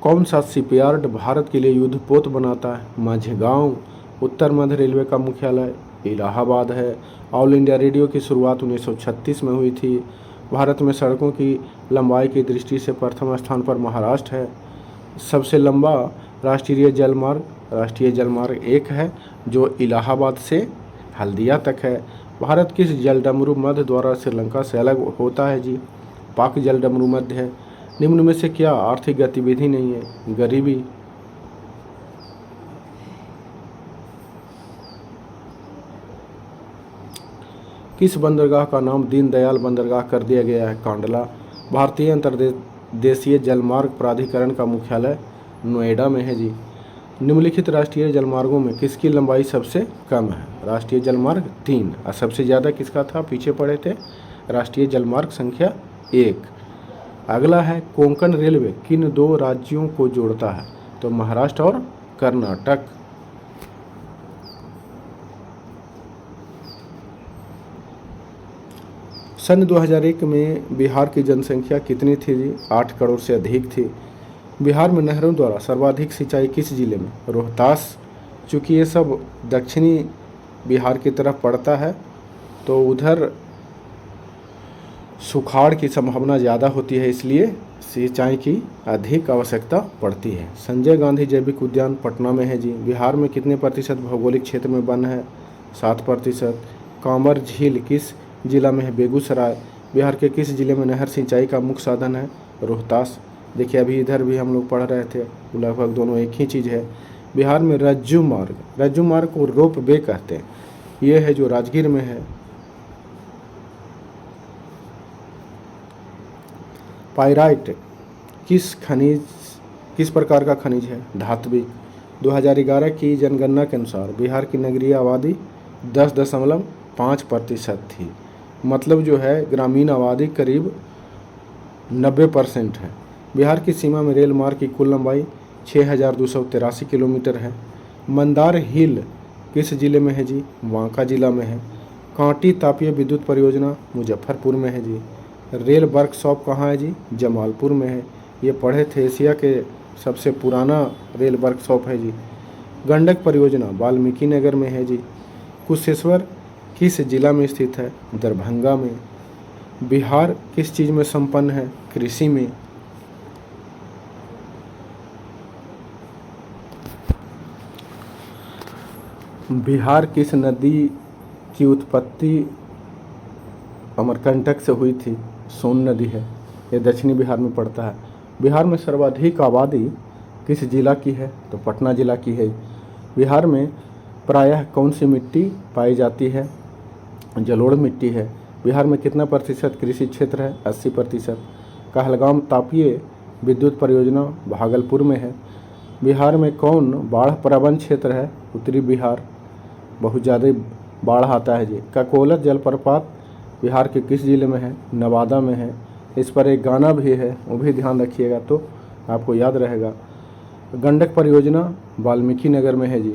कौन सा शिपयार्ड भारत के लिए युद्धपोत बनाता है? माझगांव। उत्तर मध्य रेलवे का मुख्यालय इलाहाबाद है। ऑल इंडिया रेडियो की शुरुआत 1936 में हुई थी। भारत में सड़कों की लंबाई की दृष्टि से प्रथम स्थान पर महाराष्ट्र है। सबसे लंबा राष्ट्रीय जलमार्ग 1 है, जो इलाहाबाद से हल्दिया तक है। भारत किस जलडमरू मध्य द्वारा श्रीलंका से अलग होता है जी? पाक जलडमरू मध्य है। निम्न में से क्या आर्थिक गतिविधि नहीं है? गरीबी। किस बंदरगाह का नाम दीनदयाल बंदरगाह कर दिया गया है? कांडला। भारतीय अंतर्देशीय जलमार्ग प्राधिकरण का मुख्यालय नोएडा में है जी। निम्नलिखित राष्ट्रीय जलमार्गों में किसकी लंबाई सबसे कम है? राष्ट्रीय जलमार्ग 3। और सबसे ज़्यादा किसका था? पीछे पड़े थे, राष्ट्रीय जलमार्ग संख्या 1। अगला है कोंकण रेलवे किन दो राज्यों को जोड़ता है? तो महाराष्ट्र और कर्नाटक। सन 2001 में बिहार की जनसंख्या कितनी थी जी? 8 करोड़ से अधिक थी। बिहार में नहरों द्वारा सर्वाधिक सिंचाई किस जिले में? रोहतास। चूँकि ये सब दक्षिणी बिहार की तरफ पड़ता है तो उधर सुखाड़ की संभावना ज़्यादा होती है, इसलिए सिंचाई की अधिक आवश्यकता पड़ती है। संजय गांधी जैविक उद्यान पटना में है जी। बिहार में कितने प्रतिशत भौगोलिक क्षेत्र में वन है? 7%। कांवर झील किस जिला में है? बेगूसराय। बिहार के किस जिले में नहर सिंचाई का मुख्य साधन है? रोहतास। देखिए अभी इधर भी हम लोग पढ़ रहे थे, लगभग दोनों एक ही चीज़ है। बिहार में रज्जू मार्ग को रोप वे कहते हैं, ये है जो राजगीर में है। पाइराइट किस प्रकार का खनिज है? धात्विक। 2011 की जनगणना के अनुसार बिहार की नगरीय आबादी 10.5% थी। मतलब जो है ग्रामीण आबादी करीब 90% है। बिहार की सीमा में रेल मार्ग की कुल लंबाई 6283 किलोमीटर है। मंदार हिल किस जिले में है जी? बांका जिला में है। कांटी तापीय विद्युत परियोजना मुजफ्फरपुर में है जी। रेल वर्कशॉप कहाँ है जी? जमालपुर में है। ये पढ़े थे, एशिया के सबसे पुराना रेल वर्कशॉप है जी। गंडक परियोजना वाल्मीकि नगर में है जी। कुशेश्वर किस जिला में स्थित है? दरभंगा में। बिहार किस चीज़ में संपन्न है? कृषि में। बिहार किस नदी की उत्पत्ति अमरकंटक से हुई थी? सोन नदी है, ये दक्षिणी बिहार में पड़ता है। बिहार में सर्वाधिक आबादी किस जिला की है? तो पटना जिला की है। बिहार में प्रायः कौन सी मिट्टी पाई जाती है? जलोढ़ मिट्टी है। बिहार में कितना प्रतिशत कृषि क्षेत्र है? 80%। कहलगांव तापीय विद्युत परियोजना भागलपुर में है। बिहार में कौन बाढ़ प्रवण क्षेत्र है? उत्तरी बिहार, बहुत ज़्यादा बाढ़ आता है जी। ककोलत जलप्रपात बिहार के किस जिले में है? नवादा में है। इस पर एक गाना भी है, वो भी ध्यान रखिएगा तो आपको याद रहेगा। गंडक परियोजना वाल्मीकि नगर में है जी।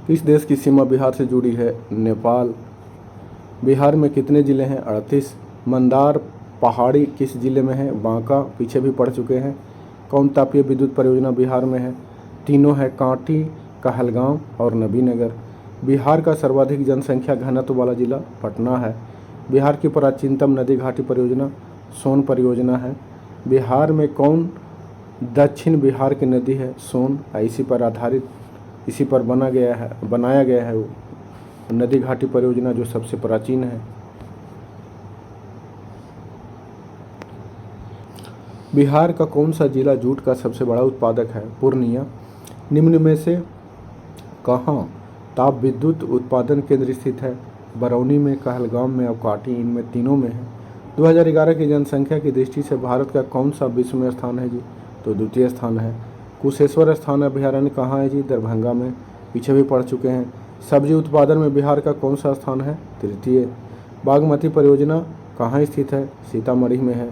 किस देश की सीमा बिहार से जुड़ी है? नेपाल। बिहार में कितने ज़िले हैं? 38। मंदार पहाड़ी किस जिले में है? बांका, पीछे भी पढ़ चुके हैं। कौन तापीय विद्युत परियोजना बिहार में है? तीनों है, कांटी, कहलगांव और नबीनगर। बिहार का सर्वाधिक जनसंख्या घनत्व वाला जिला पटना है। बिहार की प्राचीनतम नदी घाटी परियोजना सोन परियोजना है। बिहार में कौन दक्षिण बिहार की नदी है? सोन। इसी पर बनाया गया है वो नदी घाटी परियोजना जो सबसे प्राचीन है। बिहार का कौन सा जिला जूट का सबसे बड़ा उत्पादक है? पूर्णिया। निम्न में से कहाँ ताप विद्युत उत्पादन केंद्र स्थित है? बरौनी में, कहलगांव में और कांटी, इनमें तीनों में है। 2011 की जनसंख्या की दृष्टि से भारत का कौन सा विश्व में स्थान है जी? तो द्वितीय स्थान है। कुशेश्वर स्थान अभयारण्य कहाँ है जी? दरभंगा में, पीछे भी पढ़ चुके हैं। सब्जी उत्पादन में बिहार का कौन सा स्थान है? तृतीय। बागमती परियोजना कहाँ स्थित है? सीतामढ़ी में है।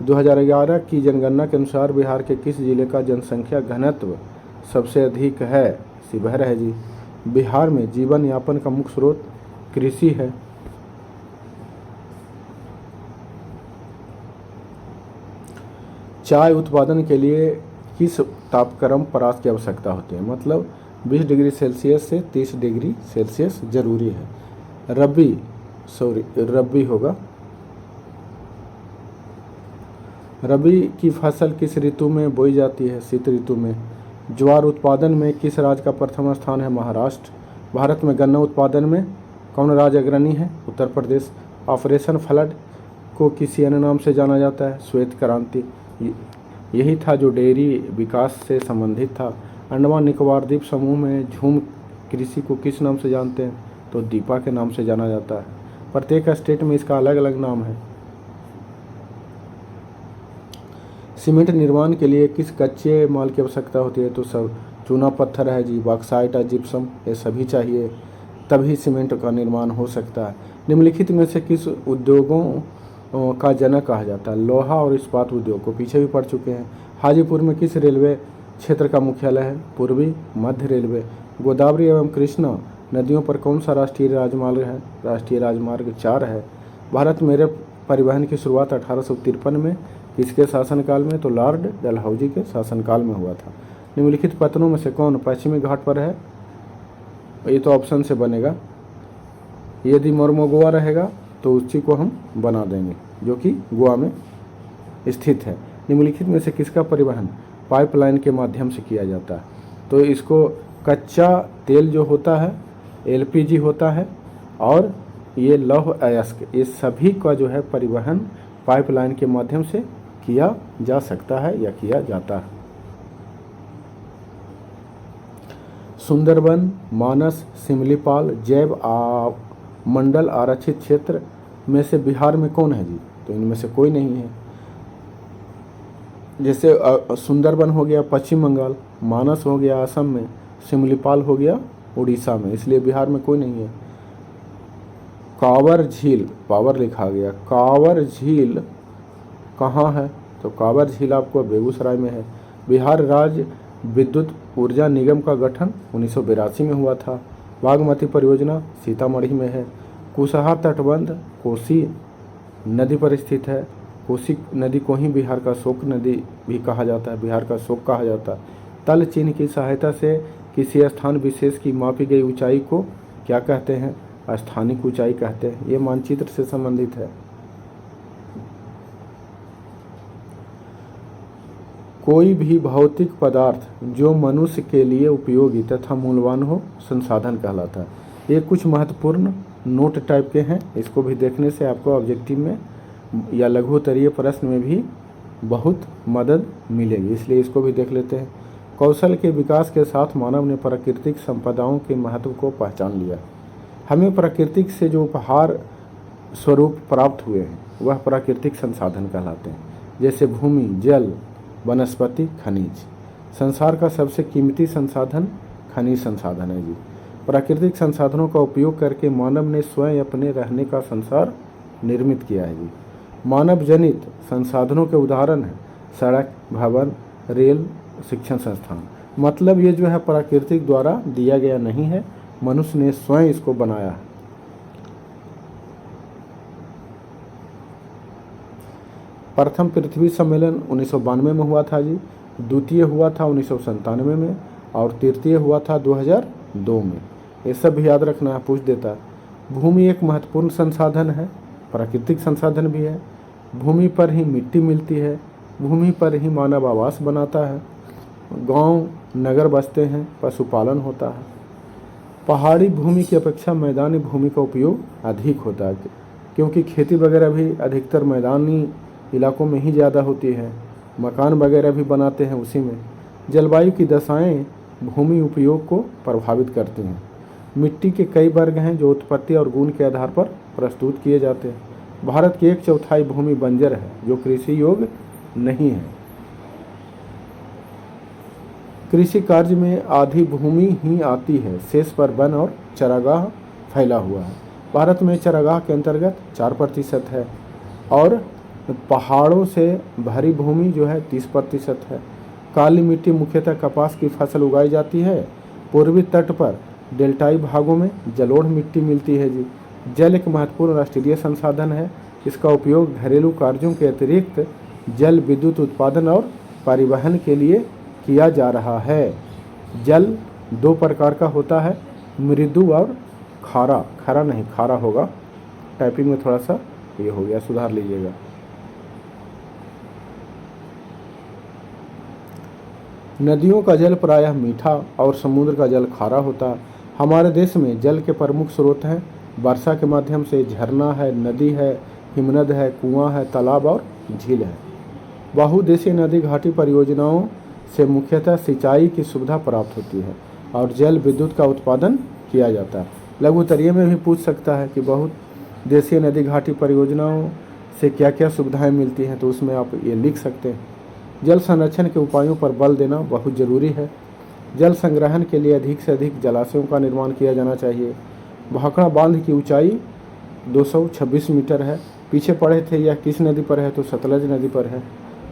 2011 की जनगणना के अनुसार बिहार के किस जिले का जनसंख्या घनत्व सबसे अधिक है? शिवहर है जी। बिहार में जीवन यापन का मुख्य स्रोत कृषि है। चाय उत्पादन के लिए किस तापक्रम परास की आवश्यकता होती है? मतलब 20 डिग्री सेल्सियस से 30 डिग्री सेल्सियस जरूरी है। रबी होगा। रबी की फसल किस ऋतु में बोई जाती है? शीत ऋतु में। ज्वार उत्पादन में किस राज्य का प्रथम स्थान है? महाराष्ट्र। भारत में गन्ना उत्पादन में कौन राज्य अग्रणी है? उत्तर प्रदेश। ऑपरेशन फ्लड को किसी अन्य नाम से जाना जाता है? श्वेत क्रांति। यही था जो डेयरी विकास से संबंधित था। अंडमान निकोबार द्वीप समूह में झूम कृषि को किस नाम से जानते हैं? तो दीपा के नाम से जाना जाता है। प्रत्येक स्टेट में इसका अलग अलग नाम है। सीमेंट निर्माण के लिए किस कच्चे माल की आवश्यकता होती है? तो सब चूना पत्थर है जी, बॉक्साइट और जिप्सम, ये सभी चाहिए। तभी सीमेंट का निर्माण हो सकता है। निम्नलिखित में से किस उद्योगों का जनक कहा जाता है? लोहा और इस्पात उद्योग को पीछे भी पढ़ चुके हैं। हाजीपुर में किस रेलवे क्षेत्र का मुख्यालय है? पूर्वी मध्य रेलवे। गोदावरी एवं कृष्णा नदियों पर कौन सा राष्ट्रीय राजमार्ग है? राष्ट्रीय राजमार्ग 4 है। भारत में रेल परिवहन की शुरुआत 1853 में किसके शासनकाल में? तो लॉर्ड डलहौजी के शासनकाल में हुआ था। निम्नलिखित पत्तनों में से कौन पश्चिमी घाट पर है? ये तो ऑप्शन से बनेगा। यदि मोरमोगोवा रहेगा तो उसी को हम बना देंगे, जो कि गोवा में स्थित है। निम्नलिखित में से किसका परिवहन पाइपलाइन के माध्यम से किया जाता है? तो इसको कच्चा तेल जो होता है, एलपीजी होता है, और ये लौह अयस्क, ये सभी का जो है परिवहन पाइपलाइन के माध्यम से किया जा सकता है या किया जाता है। सुंदरबन, मानस, सिमलीपाल जैव मंडल आरक्षित क्षेत्र में से बिहार में कौन है जी? तो इनमें से कोई नहीं है। जैसे सुंदरबन हो गया पश्चिम बंगाल, मानस हो गया असम में, सिमलीपाल हो गया उड़ीसा में, इसलिए बिहार में कोई नहीं है। कांवर झील, पावर लिखा गया, कांवर झील कहाँ है? तो कांवर झील आपको बेगूसराय में है। बिहार राज्य विद्युत ऊर्जा निगम का गठन 1982 में हुआ था। बागमती परियोजना सीतामढ़ी में है। कुशहा तटबंध कोसी नदी पर स्थित है। कोसी नदी को ही बिहार का शोक नदी भी कहा जाता है, बिहार का शोक कहा जाता है। तल चिन्ह की सहायता से किसी स्थान विशेष की मापी गई ऊंचाई को क्या कहते हैं? स्थानिक ऊंचाई कहते हैं। ये मानचित्र से संबंधित है। कोई भी भौतिक पदार्थ जो मनुष्य के लिए उपयोगी तथा मूल्यवान हो, संसाधन कहलाता है। ये कुछ महत्वपूर्ण नोट टाइप के हैं, इसको भी देखने से आपको ऑब्जेक्टिव में या लघुत्तरीय प्रश्न में भी बहुत मदद मिलेगी, इसलिए इसको भी देख लेते हैं। कौशल के विकास के साथ मानव ने प्राकृतिक संपदाओं के महत्व को पहचान लिया। हमें प्राकृतिक से जो उपहार स्वरूप प्राप्त हुए हैं वह प्राकृतिक संसाधन कहलाते हैं, जैसे भूमि, जल, वनस्पति, खनिज। संसार का सबसे कीमती संसाधन खनिज संसाधन है जी। प्राकृतिक संसाधनों का उपयोग करके मानव ने स्वयं अपने रहने का संसार निर्मित किया है जी। मानव जनित संसाधनों के उदाहरण हैं सड़क, भवन, रेल, शिक्षण संस्थान। मतलब ये जो है प्राकृतिक द्वारा दिया गया नहीं है, मनुष्य ने स्वयं इसको बनाया है। प्रथम पृथ्वी सम्मेलन 1992 में हुआ था जी, द्वितीय हुआ था 1997 में, और तृतीय हुआ था 2002 में। ये सब भी याद रखना है, पूछ देता है। भूमि एक महत्वपूर्ण संसाधन है, प्राकृतिक संसाधन भी है। भूमि पर ही मिट्टी मिलती है, भूमि पर ही मानव आवास बनाता है, गांव नगर बसते हैं, पशुपालन होता है। पहाड़ी भूमि की अपेक्षा मैदानी भूमि का उपयोग अधिक होता है, क्योंकि खेती वगैरह भी अधिकतर मैदानी इलाकों में ही ज़्यादा होती है। मकान वगैरह भी बनाते हैं उसी में। जलवायु की दशाएं भूमि उपयोग को प्रभावित करती हैं। मिट्टी के कई वर्ग हैं जो उत्पत्ति और गुण के आधार पर प्रस्तुत किए जाते हैं। भारत की 1/4 भूमि बंजर है, जो कृषि योग्य नहीं है। कृषि कार्य में आधी भूमि ही आती है, शेष पर वन और चरागाह फैला हुआ है। भारत में चरागाह के अंतर्गत 4% है, और पहाड़ों से भरी भूमि जो है 30% है। काली मिट्टी मुख्यतः कपास की फसल उगाई जाती है। पूर्वी तट पर डेल्टाई भागों में जलोढ़ मिट्टी मिलती है जी। जल एक महत्वपूर्ण राष्ट्रीय संसाधन है। इसका उपयोग घरेलू कार्यों के अतिरिक्त जल विद्युत उत्पादन और परिवहन के लिए किया जा रहा है। जल 2 प्रकार का होता है, मृदु और खारा। खारा नहीं, खारा होगा, टाइपिंग में थोड़ा सा ये हो गया, सुधार लीजिएगा। नदियों का जल प्रायः मीठा और समुद्र का जल खारा होता है। हमारे देश में जल के प्रमुख स्रोत हैं वर्षा के माध्यम से झरना है, नदी है, हिमनद है, कुआं है, तालाब और झील है। बहुउद्देशीय नदी घाटी परियोजनाओं से मुख्यतः सिंचाई की सुविधा प्राप्त होती है और जल विद्युत का उत्पादन किया जाता है। लघुत्तरीय में भी पूछ सकता है कि बहुउद्देशीय नदी घाटी परियोजनाओं से क्या क्या सुविधाएं मिलती हैं, तो उसमें आप ये लिख सकते हैं। जल संरक्षण के उपायों पर बल देना बहुत ज़रूरी है। जल संग्रहण के लिए अधिक से अधिक जलाशयों का निर्माण किया जाना चाहिए। भाखड़ा बांध की ऊंचाई 226 मीटर है। पीछे पड़े थे यह किस नदी पर है, तो सतलज नदी पर है।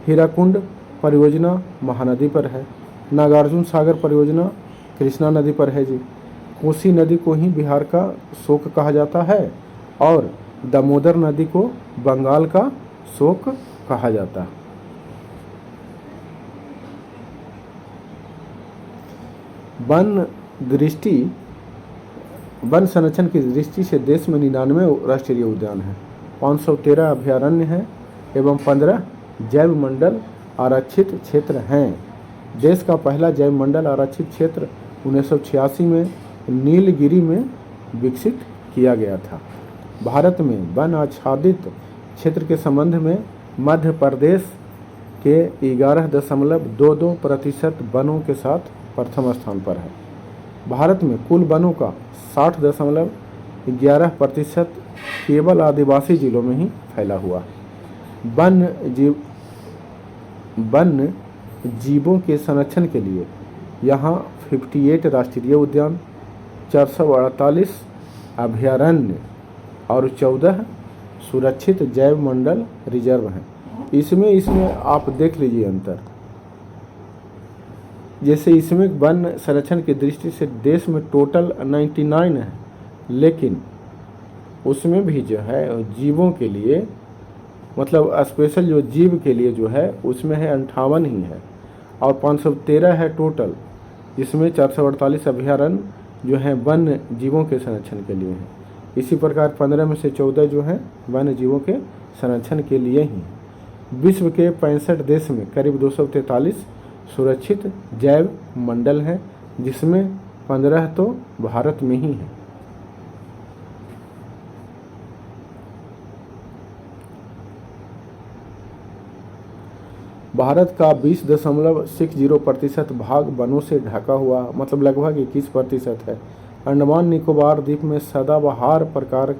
हीराकुंड परियोजना महानदी पर है। नागार्जुन सागर परियोजना कृष्णा नदी पर है जी। कोसी नदी को ही बिहार का शोक कहा जाता है और दामोदर नदी को बंगाल का शोक कहा जाता है। वन संरक्षण की दृष्टि से देश में 99 राष्ट्रीय उद्यान हैं, 513 अभयारण्य हैं एवं 15 जैव मंडल आरक्षित क्षेत्र हैं। देश का पहला जैव मंडल आरक्षित क्षेत्र 1986 में नीलगिरी में विकसित किया गया था। भारत में वन आच्छादित क्षेत्र के संबंध में मध्य प्रदेश के 11.22% वनों के साथ प्रथम स्थान पर है। भारत में कुल वनों का 60.11% केवल आदिवासी जिलों में ही फैला हुआ है। वन जीवों के संरक्षण के लिए यहाँ 58 राष्ट्रीय उद्यान, 448 अभयारण्य और 14 सुरक्षित जैव मंडल रिजर्व हैं। इसमें आप देख लीजिए अंतर। जैसे इसमें वन संरक्षण की दृष्टि से देश में टोटल 99 है, लेकिन उसमें भी जो है जीवों के लिए मतलब स्पेशल जो जीव के लिए जो है उसमें है 58 ही है और 513 है टोटल, जिसमें 448 अभयारण्य जो हैं वन जीवों के संरक्षण के लिए हैं। इसी प्रकार 15 में से 14 जो हैं वन्य जीवों के संरक्षण के लिए ही। विश्व के 65 देश में करीब 243 सुरक्षित जैव मंडल हैं, जिसमें 15 तो भारत में ही हैं। भारत का 20.60% भाग वनों से ढका हुआ, मतलब लगभग 21% है। अंडमान निकोबार द्वीप में सदाबहार प्रकार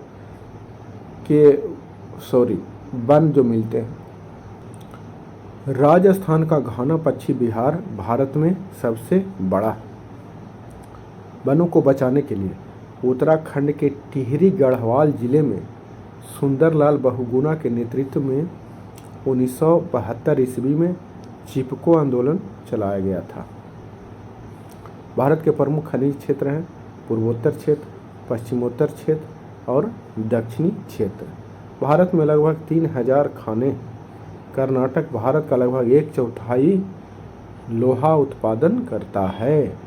के वन जो मिलते हैं। राजस्थान का घना पक्षी बिहार भारत में सबसे बड़ा है। वनों को बचाने के लिए उत्तराखंड के टिहरी गढ़वाल जिले में सुंदरलाल बहुगुणा के नेतृत्व में 1972 ईस्वी में चिपको आंदोलन चलाया गया था। भारत के प्रमुख खनिज क्षेत्र हैं पूर्वोत्तर क्षेत्र, पश्चिमोत्तर क्षेत्र और दक्षिणी क्षेत्र। भारत में लगभग 3000 खाने। कर्नाटक भारत का लगभग 1/4 लोहा उत्पादन करता है।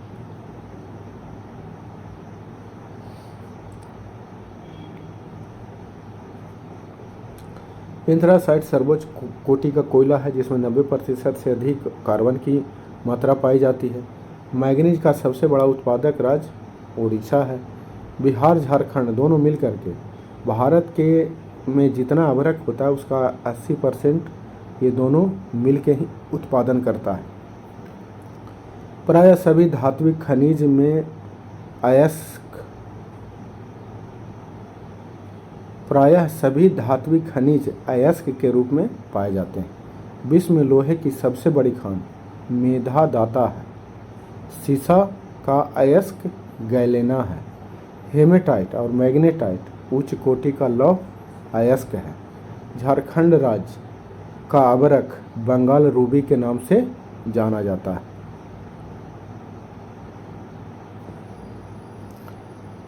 एंथ्रासाइट सर्वोच्च कोटि का कोयला है, जिसमें 90% से अधिक कार्बन की मात्रा पाई जाती है। मैंगनीज का सबसे बड़ा उत्पादक राज्य ओडिशा है। बिहार झारखंड दोनों मिलकर के भारत के में जितना अभ्रक होता है उसका 80% ये दोनों मिलके ही उत्पादन करता है। प्रायः सभी धात्विक खनिज में अयस्क के रूप में पाए जाते हैं। विश्व में लोहे की सबसे बड़ी खान मेधादाता है। सीसा का अयस्क गैलेना है। हेमेटाइट और मैग्नेटाइट उच्च कोटि का लौह अयस्क है। झारखंड राज्य का अभ्रक बंगाल रूबी के नाम से जाना जाता है।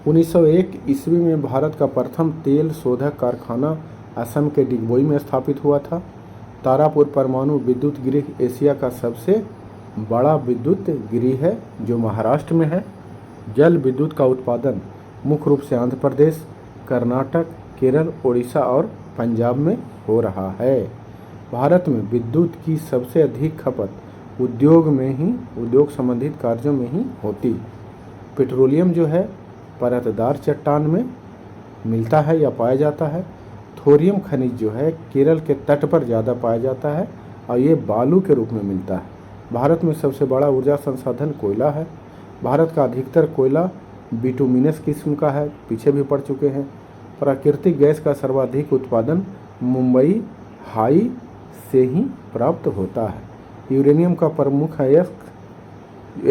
1901 ईस्वी में भारत का प्रथम तेल शोधक कारखाना असम के डिगबोई में स्थापित हुआ था। तारापुर परमाणु विद्युत गृह एशिया का सबसे बड़ा विद्युत गृह है जो महाराष्ट्र में है। जल विद्युत का उत्पादन मुख्य रूप से आंध्र प्रदेश, कर्नाटक, केरल, ओडिशा और पंजाब में हो रहा है। भारत में विद्युत की सबसे अधिक खपत उद्योग संबंधित कार्यों में ही होती। पेट्रोलियम जो है परतदार चट्टान में मिलता है या पाया जाता है। थोरियम खनिज जो है केरल के तट पर ज़्यादा पाया जाता है और ये बालू के रूप में मिलता है। भारत में सबसे बड़ा ऊर्जा संसाधन कोयला है। भारत का अधिकतर कोयला बिटुमिनस किस्म का है, पीछे भी पड़ चुके हैं। प्राकृतिक गैस का सर्वाधिक उत्पादन मुंबई हाई से ही प्राप्त होता है। यूरेनियम का प्रमुख अयस्क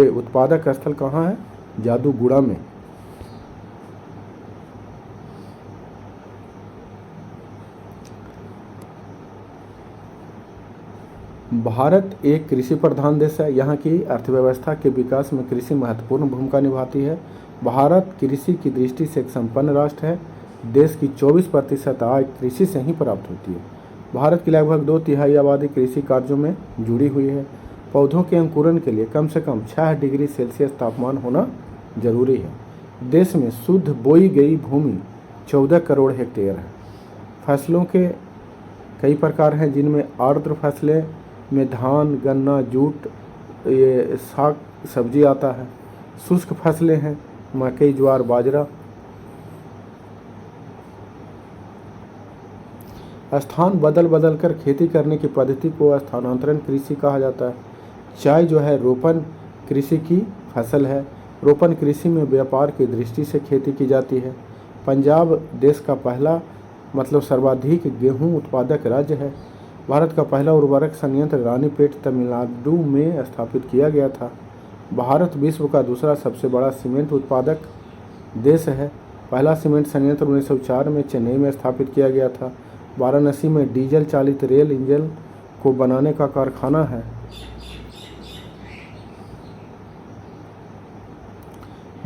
उत्पादक स्थल कहाँ है? जादूगुड़ा में। भारत एक कृषि प्रधान देश है। यहाँ की अर्थव्यवस्था के विकास में कृषि महत्वपूर्ण भूमिका निभाती है। भारत कृषि की दृष्टि से एक संपन्न राष्ट्र है। देश की 24% आय कृषि से ही प्राप्त होती है। भारत की लगभग 2/3 आबादी कृषि कार्यों में जुड़ी हुई है। पौधों के अंकुरण के लिए कम से कम 6 डिग्री सेल्सियस तापमान होना जरूरी है। देश में शुद्ध बोई गई भूमि 14 करोड़ हेक्टेयर है। फसलों के कई प्रकार हैं, जिनमें आर्द्र फसलें में धान, गन्ना, जूट, ये साग सब्जी आता है। शुष्क फसलें हैं मकई, ज्वार, बाजरा। स्थान बदल बदल कर खेती करने की पद्धति को स्थानांतरण कृषि कहा जाता है। चाय जो है रोपण कृषि की फसल है। रोपण कृषि में व्यापार की दृष्टि से खेती की जाती है। पंजाब देश का पहला सर्वाधिक गेहूं उत्पादक राज्य है। भारत का पहला उर्वरक संयंत्र रानीपेट, तमिलनाडु में स्थापित किया गया था। भारत विश्व का दूसरा सबसे बड़ा सीमेंट उत्पादक देश है। पहला सीमेंट संयंत्र 1904 में चेन्नई में स्थापित किया गया था। वाराणसी में डीजल चालित रेल इंजन को बनाने का कारखाना है।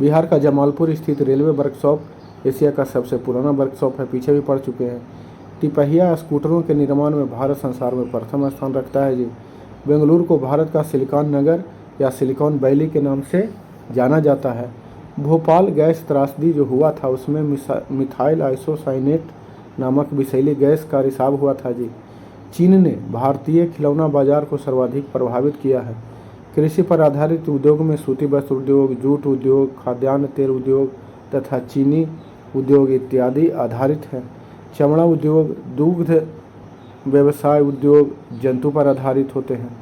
बिहार का जमालपुर स्थित रेलवे वर्कशॉप एशिया का सबसे पुराना वर्कशॉप है। पीछे भी पड़ चुके हैं। तिपहिया स्कूटरों के निर्माण में भारत संसार में प्रथम स्थान रखता है जी। बेंगलुरु को भारत का सिलिकॉन नगर या सिलिकॉन वैली के नाम से जाना जाता है। भोपाल गैस त्रासदी जो हुआ था उसमें मिथाइल आइसोसाइनेट नामक विषैली गैस का रिसाव हुआ था जी। चीन ने भारतीय खिलौना बाजार को सर्वाधिक प्रभावित किया है। कृषि पर आधारित उद्योग में सूती वस्त्र उद्योग, जूट उद्योग, खाद्यान्न तेल उद्योग तथा चीनी उद्योग इत्यादि आधारित हैं। चमड़ा उद्योग, दुग्ध व्यवसाय उद्योग जंतु पर आधारित होते हैं।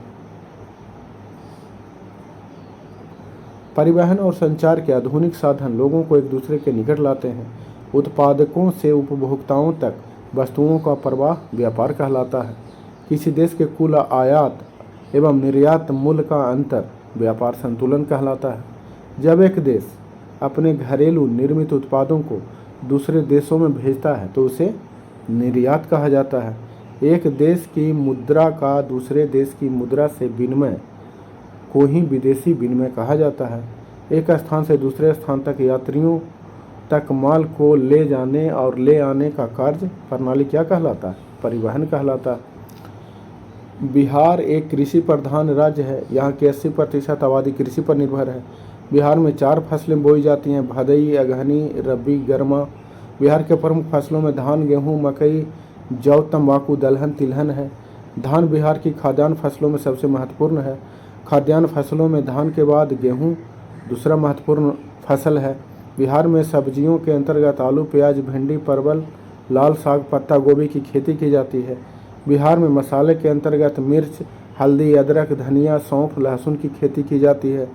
परिवहन और संचार के आधुनिक साधन लोगों को एक दूसरे के निकट लाते हैं। उत्पादकों से उपभोक्ताओं तक वस्तुओं का प्रवाह व्यापार कहलाता है। किसी देश के कुल आयात एवं निर्यात मूल्य का अंतर व्यापार संतुलन कहलाता है। जब एक देश अपने घरेलू निर्मित उत्पादों को दूसरे देशों में भेजता है तो उसे निर्यात कहा जाता है। एक देश की मुद्रा का दूसरे देश की मुद्रा से विनिमय को ही विदेशी विनिमय कहा जाता है। एक स्थान से दूसरे स्थान तक यात्रियों तक माल को ले जाने और ले आने का कार्य प्रणाली क्या कहलाता है? परिवहन कहलाता है। बिहार एक कृषि प्रधान राज्य है। यहाँ की 80% आबादी कृषि पर निर्भर है। बिहार में 4 फसलें बोई जाती हैं: भदई, अगहनी, रबी, गर्मा। बिहार के प्रमुख फसलों में धान, गेहूँ, मकई, जौ, तंबाकू, दलहन, तिलहन है। धान बिहार की खाद्यान्न फसलों में सबसे महत्वपूर्ण है। खाद्यान्न फसलों में धान के बाद गेहूँ दूसरा महत्वपूर्ण फसल है। बिहार में सब्जियों के अंतर्गत आलू, प्याज, भिंडी, परवल, लाल साग, पत्ता गोभी की खेती की जाती है। बिहार में मसाले के अंतर्गत मिर्च, हल्दी, अदरक, धनिया, सौंफ, लहसुन की खेती की जाती है।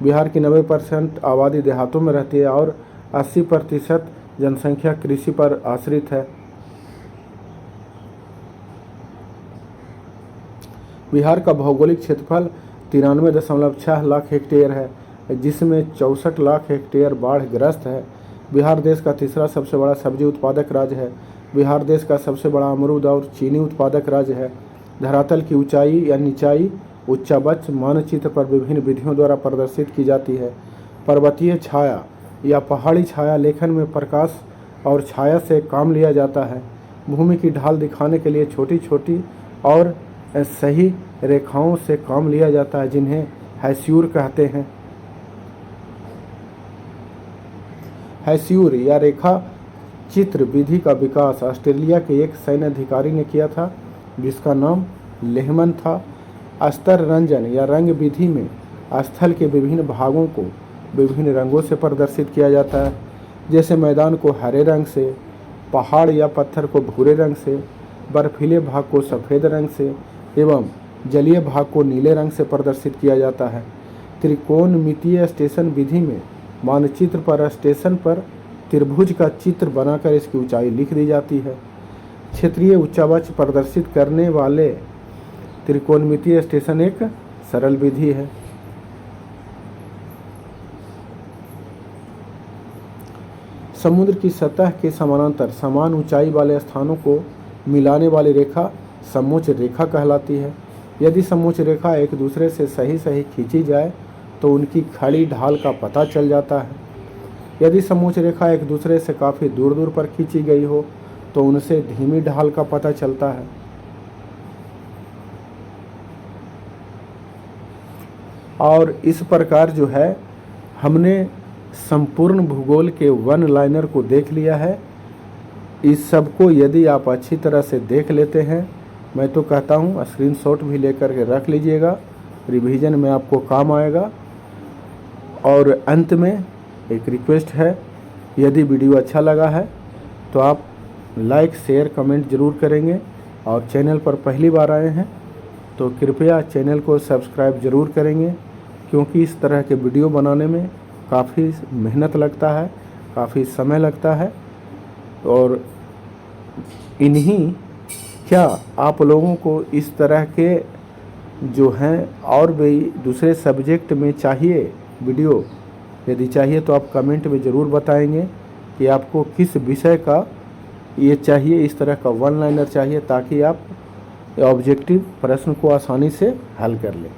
बिहार की 90% आबादी देहातों में रहती है और 80% जनसंख्या कृषि पर आश्रित है। बिहार का भौगोलिक क्षेत्रफल 93.6 लाख हेक्टेयर है, जिसमें 64 लाख हेक्टेयर बाढ़ग्रस्त है। बिहार देश का तीसरा सबसे बड़ा सब्जी उत्पादक राज्य है। बिहार देश का सबसे बड़ा अमरूद और चीनी उत्पादक राज्य है। धरातल की ऊंचाई या निचाई उच्चावच मानचित्र पर विभिन्न विधियों द्वारा प्रदर्शित की जाती है। पर्वतीय छाया या पहाड़ी छाया लेखन में प्रकाश और छाया से काम लिया जाता है। भूमि की ढाल दिखाने के लिए छोटी छोटी और सही रेखाओं से काम लिया जाता है, जिन्हें हैस्यूर कहते हैं। हैस्यूर या रेखा चित्र विधि का विकास ऑस्ट्रेलिया के एक सैन्य अधिकारी ने किया था, जिसका नाम लेहमन था। अस्तर रंजन या रंग विधि में स्थल के विभिन्न भागों को विभिन्न रंगों से प्रदर्शित किया जाता है, जैसे मैदान को हरे रंग से, पहाड़ या पत्थर को भूरे रंग से, बर्फीले भाग को सफ़ेद रंग से एवं जलीय भाग को नीले रंग से प्रदर्शित किया जाता है। त्रिकोणमितीय स्टेशन विधि में मानचित्र पर स्टेशन पर त्रिभुज का चित्र बनाकर इसकी ऊंचाई लिख दी जाती है। क्षेत्रीय उच्चावच प्रदर्शित करने वाले त्रिकोणमितीय स्टेशन एक सरल विधि है। समुद्र की सतह के समानांतर समान ऊंचाई वाले स्थानों को मिलाने वाली रेखा समोच्च रेखा कहलाती है। यदि समोच्च रेखा एक दूसरे से सही सही खींची जाए तो उनकी खड़ी ढाल का पता चल जाता है। यदि समोच्च रेखा एक दूसरे से काफ़ी दूर दूर पर खींची गई हो तो उनसे धीमी ढाल का पता चलता है। और इस प्रकार जो है हमने संपूर्ण भूगोल के वन लाइनर को देख लिया है। इस सब को यदि आप अच्छी तरह से देख लेते हैं, मैं तो कहता हूँ स्क्रीनशॉट भी लेकर के रख लीजिएगा, रिवीजन में आपको काम आएगा। और अंत में एक रिक्वेस्ट है, यदि वीडियो अच्छा लगा है तो आप लाइक शेयर कमेंट ज़रूर करेंगे, और चैनल पर पहली बार आए हैं तो कृपया चैनल को सब्सक्राइब ज़रूर करेंगे, क्योंकि इस तरह के वीडियो बनाने में काफ़ी मेहनत लगता है, काफ़ी समय लगता है। और इन्हीं क्या आप लोगों को इस तरह के जो हैं और भी दूसरे सब्जेक्ट में चाहिए वीडियो, यदि चाहिए तो आप कमेंट में ज़रूर बताएंगे कि आपको किस विषय का ये चाहिए, इस तरह का वन लाइनर चाहिए, ताकि आप ऑब्जेक्टिव प्रश्न को आसानी से हल कर लें।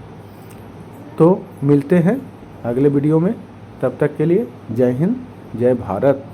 तो मिलते हैं अगले वीडियो में, तब तक के लिए जय हिंद जय भारत।